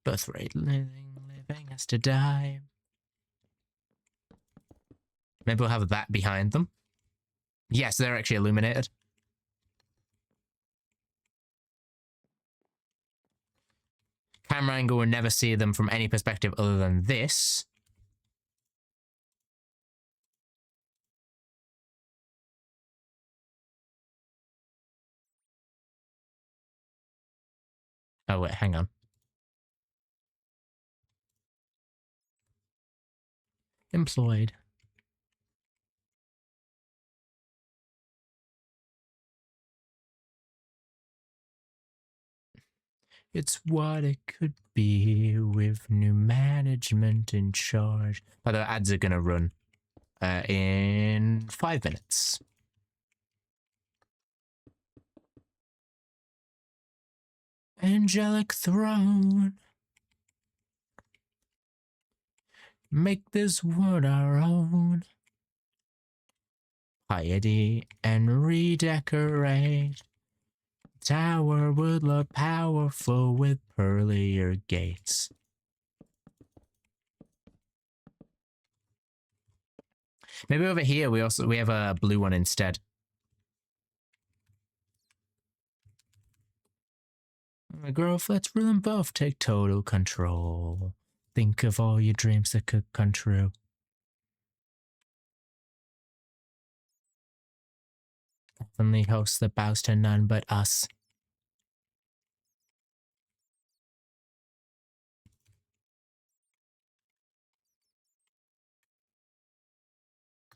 Birthright, living has to die. Maybe we'll have that behind them. Yes, they're actually illuminated. Camera angle will never see them from any perspective other than this. Oh wait, hang on. Employed. It's what it could be with new management in charge. Oh, the ads are gonna run in 5 minutes. Angelic throne. Make this world our own. Piety and redecorate. Tower would look powerful with pearlier gates. Maybe over here we have a blue one instead. My growth, let's rule them both. Take total control. Think of all your dreams that could come true. Heavenly host that bows to none but us.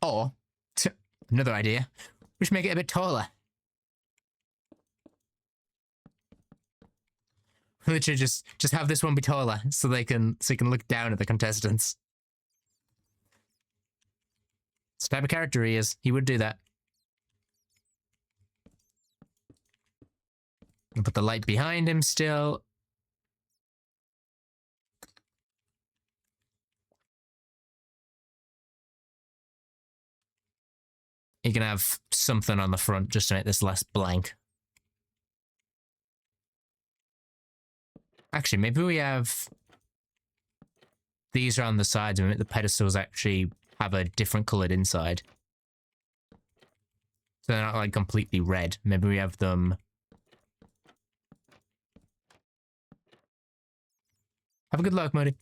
Or, another idea, we should make it a bit taller. Literally just have this one be taller so you can look down at the contestants. It's the type of character he is. He would do that. I'll put the light behind him still. You can have something on the front just to make this less blank. Actually, maybe we have these around the sides and make the pedestals actually have a different coloured inside. So they're not like completely red. Maybe we have them... Have a good luck, Modi.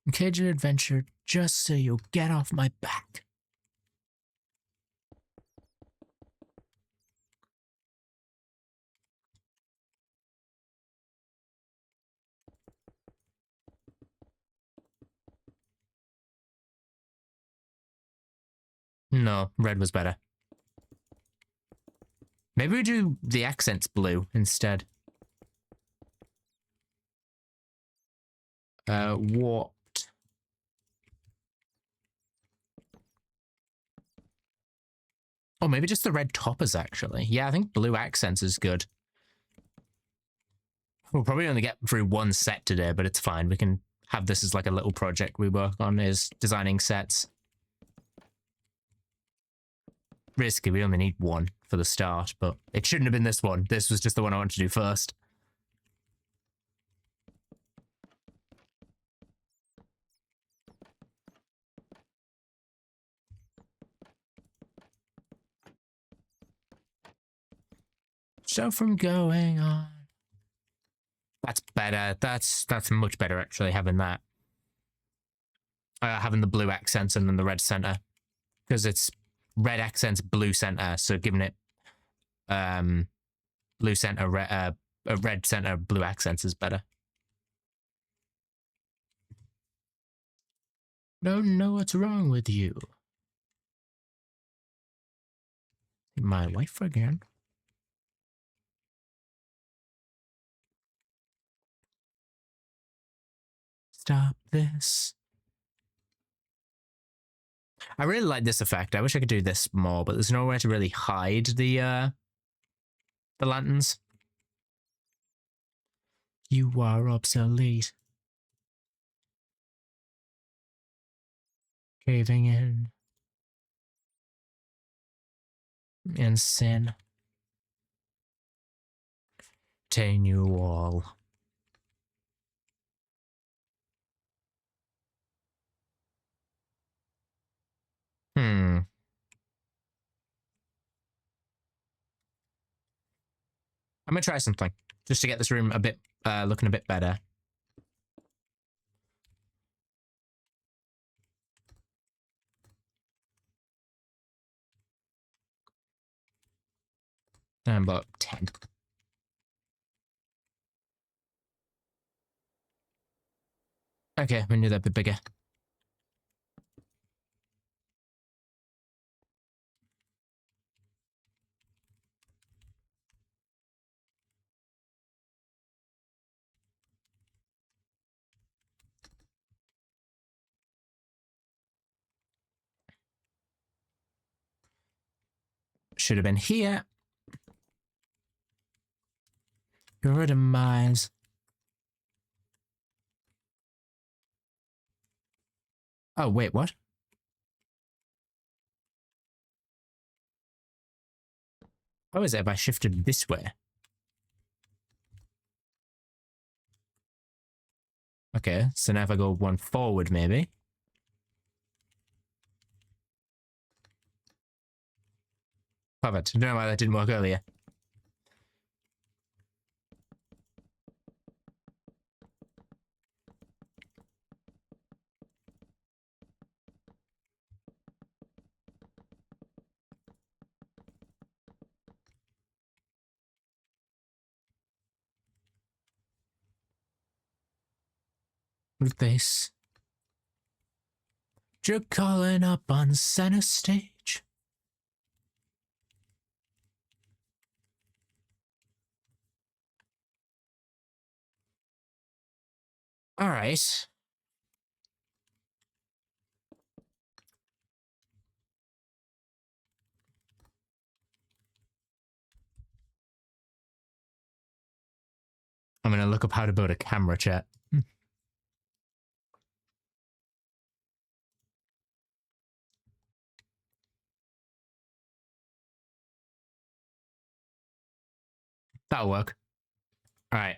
Engage in adventure just so you'll get off my back. No, red was better. Maybe we do the accents blue instead. What? Oh, maybe just the red toppers, actually. Yeah, I think blue accents is good. We'll probably only get through one set today, but it's fine. We can have this as like a little project we work on, is designing sets. Risky, we only need one for the start, but it shouldn't have been this one. This was just the one I wanted to do first. So from going on. That's better. That's much better, actually, having that. Having the blue accents and then the red center. Because it's red accents, blue center, so giving it blue center, red center, blue accents is better. Don't know what's wrong with you. My wife again. Stop this. I really like this effect. I wish I could do this more, but there's nowhere to really hide the lanterns. You are obsolete. Caving in. And sin. Tain you all. I'm gonna try something just to get this room a bit looking a bit better. About 10. Okay, we need that a bit bigger. Should have been here. Your demise. Oh, wait, what? How is it if I shifted this way? Okay, so now if I go one forward, maybe. Perfect. I don't know why that didn't work earlier. With this. You're calling up on center stage. All right. I'm going to look up how to build a camera, chat. That'll work. All right.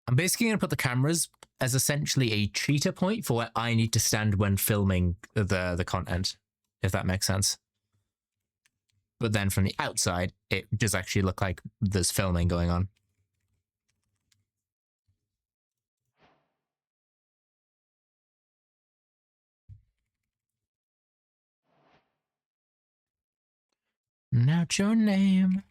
I'm basically going to put the cameras as essentially a cheetah point for where I need to stand when filming the content, if that makes sense. But then from the outside, it does actually look like there's filming going on. Not your name.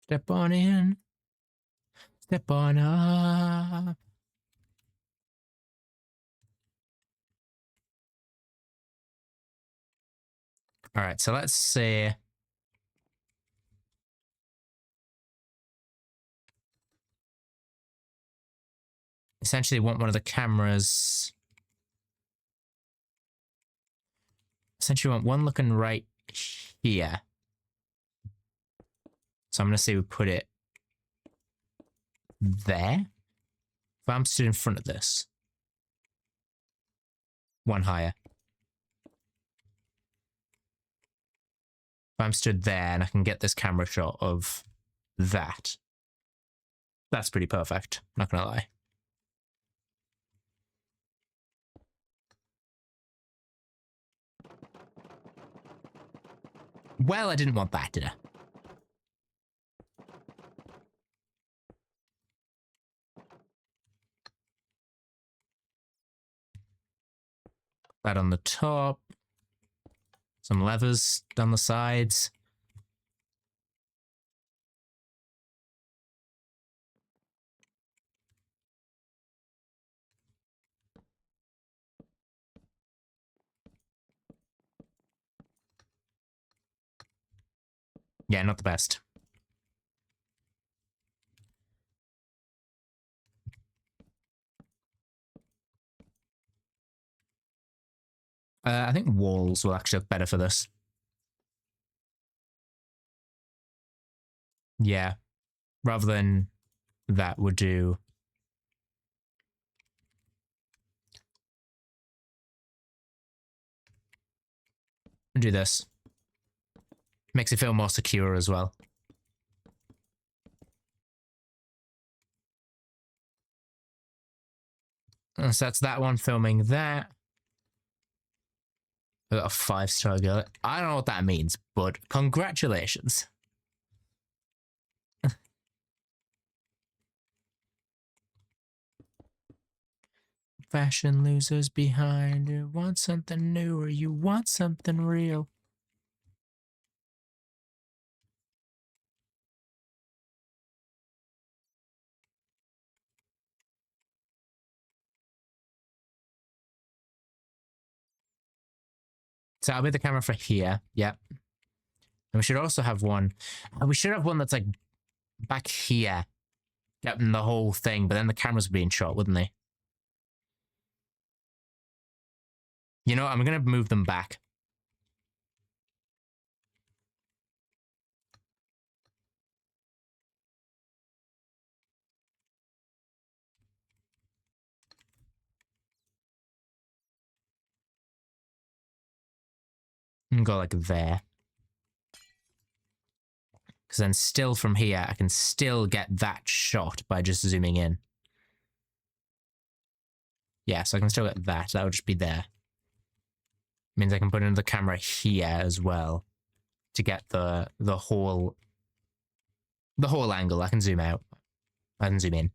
Step on in. Step on up. All right, so let's see. Essentially want one of the cameras. Essentially want one looking right here. So I'm going to say we put it there. If I'm stood in front of this. One higher. If I'm stood there and I can get this camera shot of that. That's pretty perfect, not gonna lie. Well, I didn't want that, did I? That on the top. Some levers down the sides. Yeah, not the best. I think walls will actually look better for this. Yeah. Rather than that would do. Do this. Makes it feel more secure as well. So that's that one filming that. I got a 5-star girl. I don't know what that means, but congratulations. Fashion losers behind you want something new or you want something real. So I'll be the camera for here. Yep. And we should also have one. We should have one that's like back here. Getting the whole thing, but then the cameras would be in shot, wouldn't they? You know what? I'm going to move them back. And go like there. Because then still from here, I can still get that shot by just zooming in. Yeah, so I can still get that. That would just be there. Means I can put another camera here as well to get the whole angle. I can zoom out. I can zoom in.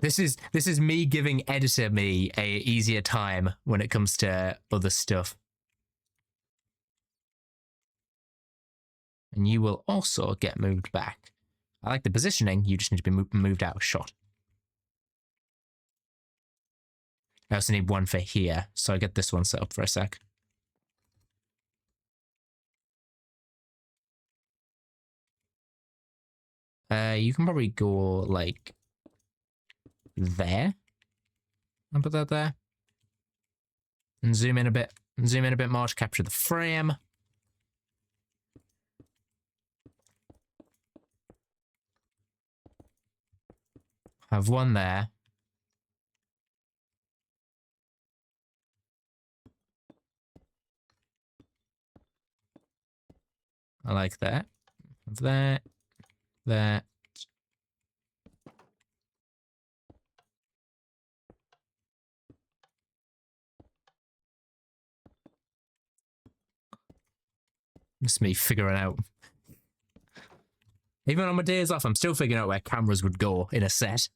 This is me giving editor me a easier time when it comes to other stuff. And you will also get moved back. I like the positioning, you just need to be moved out of shot. I also need one for here, so I get this one set up for a sec. You can probably go like there. And put that there. And zoom in a bit. Zoom in a bit more to capture the frame. Have one there. I like that. Have that. That. It's me figuring out. Even on my days off, I'm still figuring out where cameras would go in a set.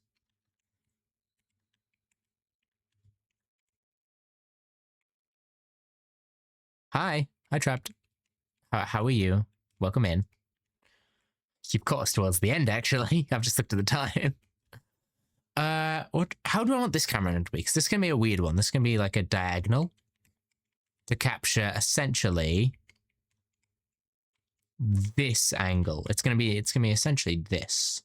Hi. Hi, Trapped. How are you? Welcome in. You've caught us towards the end, actually. I've just looked at the time. How do I want this camera angle to be? Because this is going to be a weird one. This is going to be like a diagonal to capture essentially this angle. It's going to be essentially this.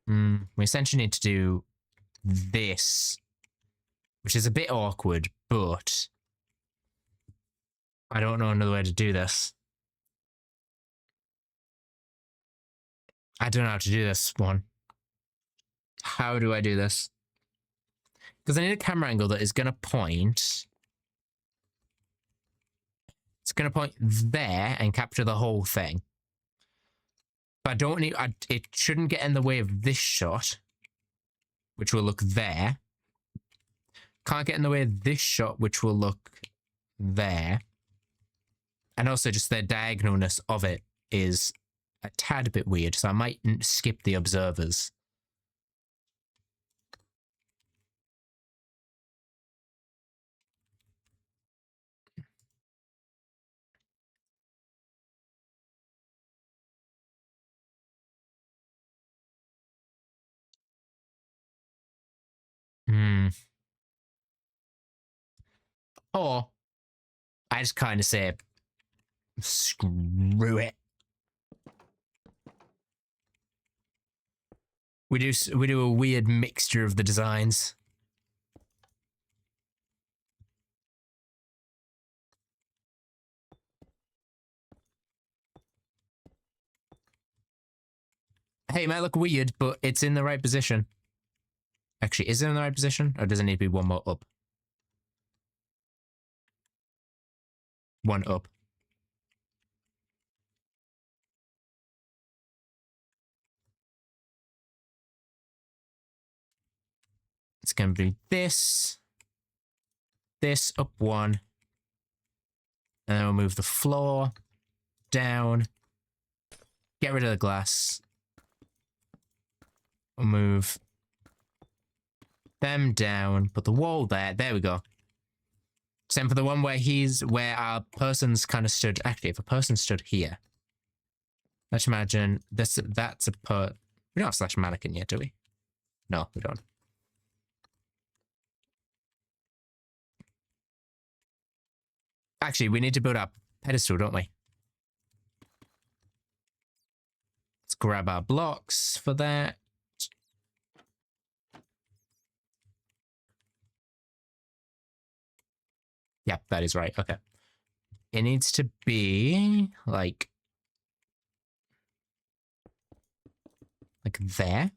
We essentially need to do this, which is a bit awkward, but I don't know another way to do this. I don't know how to do this one. How do I do this? Because I need a camera angle that is going to point. It's going to point there and capture the whole thing. But I don't need. It shouldn't get in the way of this shot, which will look there. Can't get in the way of this shot, which will look there. And also just the diagonalness of it is a tad bit weird, so I might skip the observers. Or I just kind of say, screw it. We do a weird mixture of the designs. Hey, it might look weird, but it's in the right position. Actually, is it in the right position? Or does it need to be one more up? One up. It's going to be this up one. And then we'll move the floor down. Get rid of the glass. We'll move them down. Put the wall there. There we go. Same for the one where our person's kind of stood. Actually, if a person stood here. Let's imagine that's a we don't have slash mannequin yet, do we? No, we don't. Actually, we need to build up pedestal, don't we? Let's grab our blocks for that. Yep, that is right. Okay. It needs to be like there.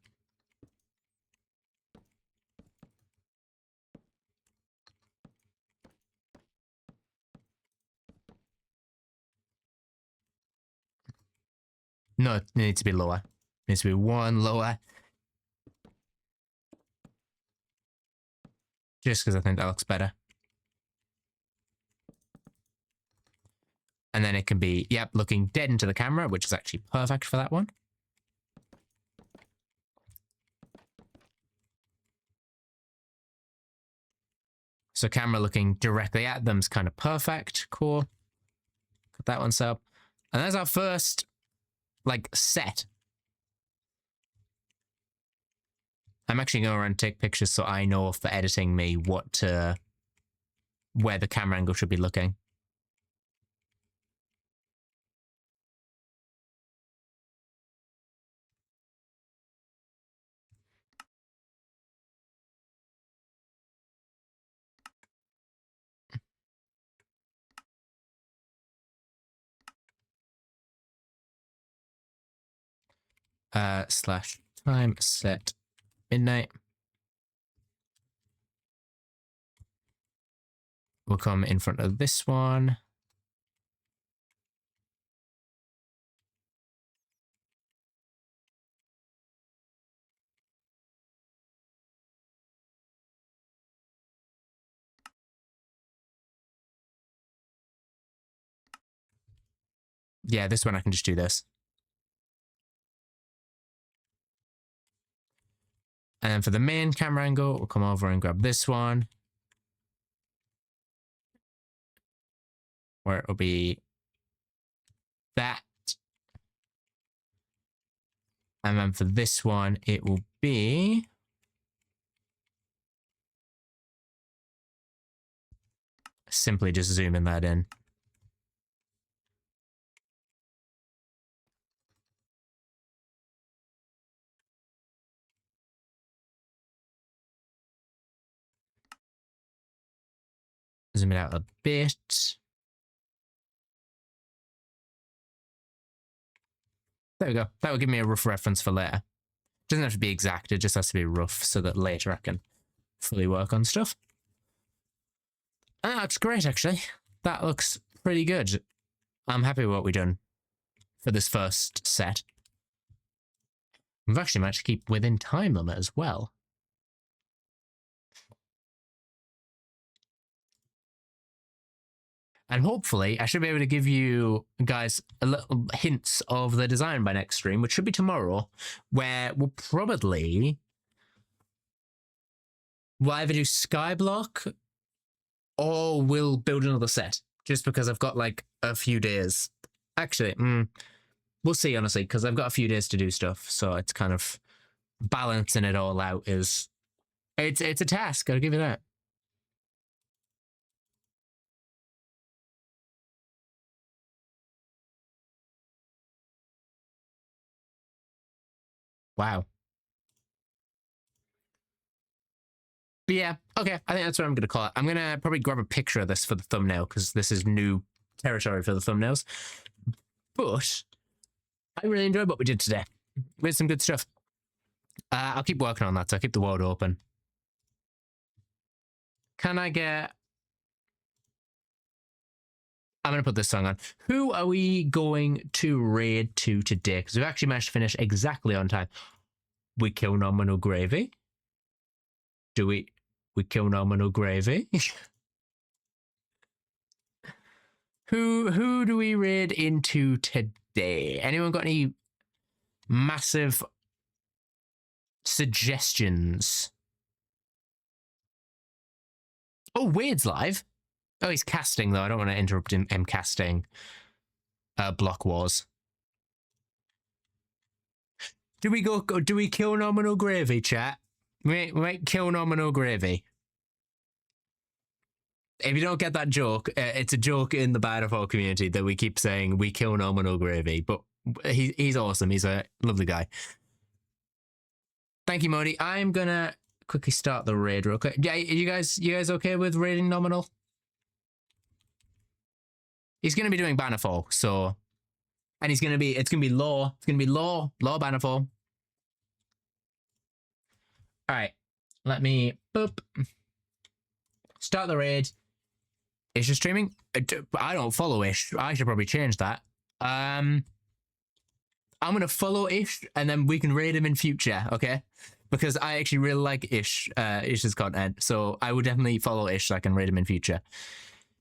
No, it needs to be lower. It needs to be one lower. Just because I think that looks better. And then it can be, yep, looking dead into the camera, which is actually perfect for that one. So camera looking directly at them is kind of perfect. Cool. Got that one set up. And that's our first, set. I'm actually going to run and take pictures so I know for editing me where the camera angle should be looking. Slash time set midnight. We'll come in front of this one. Yeah, this one I can just do this. And And then for the main camera angle, we'll come over and grab this one, where it'll be that. And then for this one, it will be simply just zooming that in. Zoom it out a bit. There we go. That will give me a rough reference for later. Doesn't have to be exact, it just has to be rough so that later I can fully work on stuff. That's great, actually. That looks pretty good. I'm happy with what we've done for this first set. We've actually managed to keep within time limit as well. And hopefully, I should be able to give you guys a little hints of the design by next stream, which should be tomorrow, where we'll either do Skyblock or we'll build another set, just because I've got like a few days. Actually, we'll see, honestly, because I've got a few days to do stuff, so it's kind of balancing it all out it's a task, I'll give you that. Wow. But yeah, okay, I think that's what I'm going to call it. I'm going to probably grab a picture of this for the thumbnail, because this is new territory for the thumbnails. But I really enjoyed what we did today. We had some good stuff. I'll keep working on that, so I'll keep the world open. Can I get... I'm going to put this song on. Who are we going to raid to today? Because we've actually managed to finish exactly on time. We kill Nominal Gravy. Do we kill Nominal Gravy? Who do we raid into today? Anyone got any massive suggestions? Oh, Wade's live. Oh, he's casting, though. I don't want to interrupt him casting Block Wars. Do we kill Nominal Gravy, chat? We might kill Nominal Gravy. If you don't get that joke, it's a joke in the Bad community that we keep saying we kill Nominal Gravy, but he's awesome. He's a lovely guy. Thank you, Modi. I'm gonna quickly start the raid real quick. Yeah, you guys okay with raiding Nominal? He's gonna be doing Bannerfall, so, and it's gonna be law. It's gonna be law Bannerfall. All right, let me start the raid. Ish is streaming. I don't follow Ish. I should probably change that. I'm gonna follow Ish, and then we can raid him in future, okay? Because I actually really like Ish's content, so I would definitely follow Ish so I can raid him in future.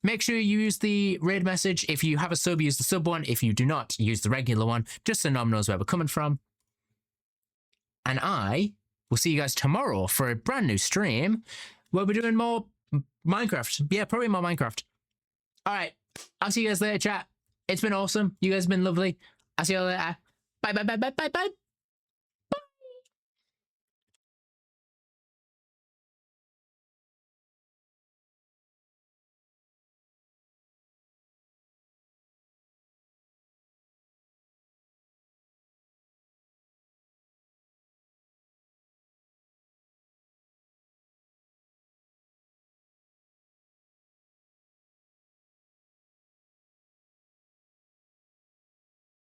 Make sure you use the raid message. If you have a sub, use the sub one. If you do not, use the regular one, just so Nom knows where we're coming from. And I will see you guys tomorrow for a brand new stream where we're doing more Minecraft. Yeah, probably more Minecraft. All right. I'll see you guys later, chat. It's been awesome. You guys have been lovely. I'll see you later. Bye, bye, bye, bye, bye, bye.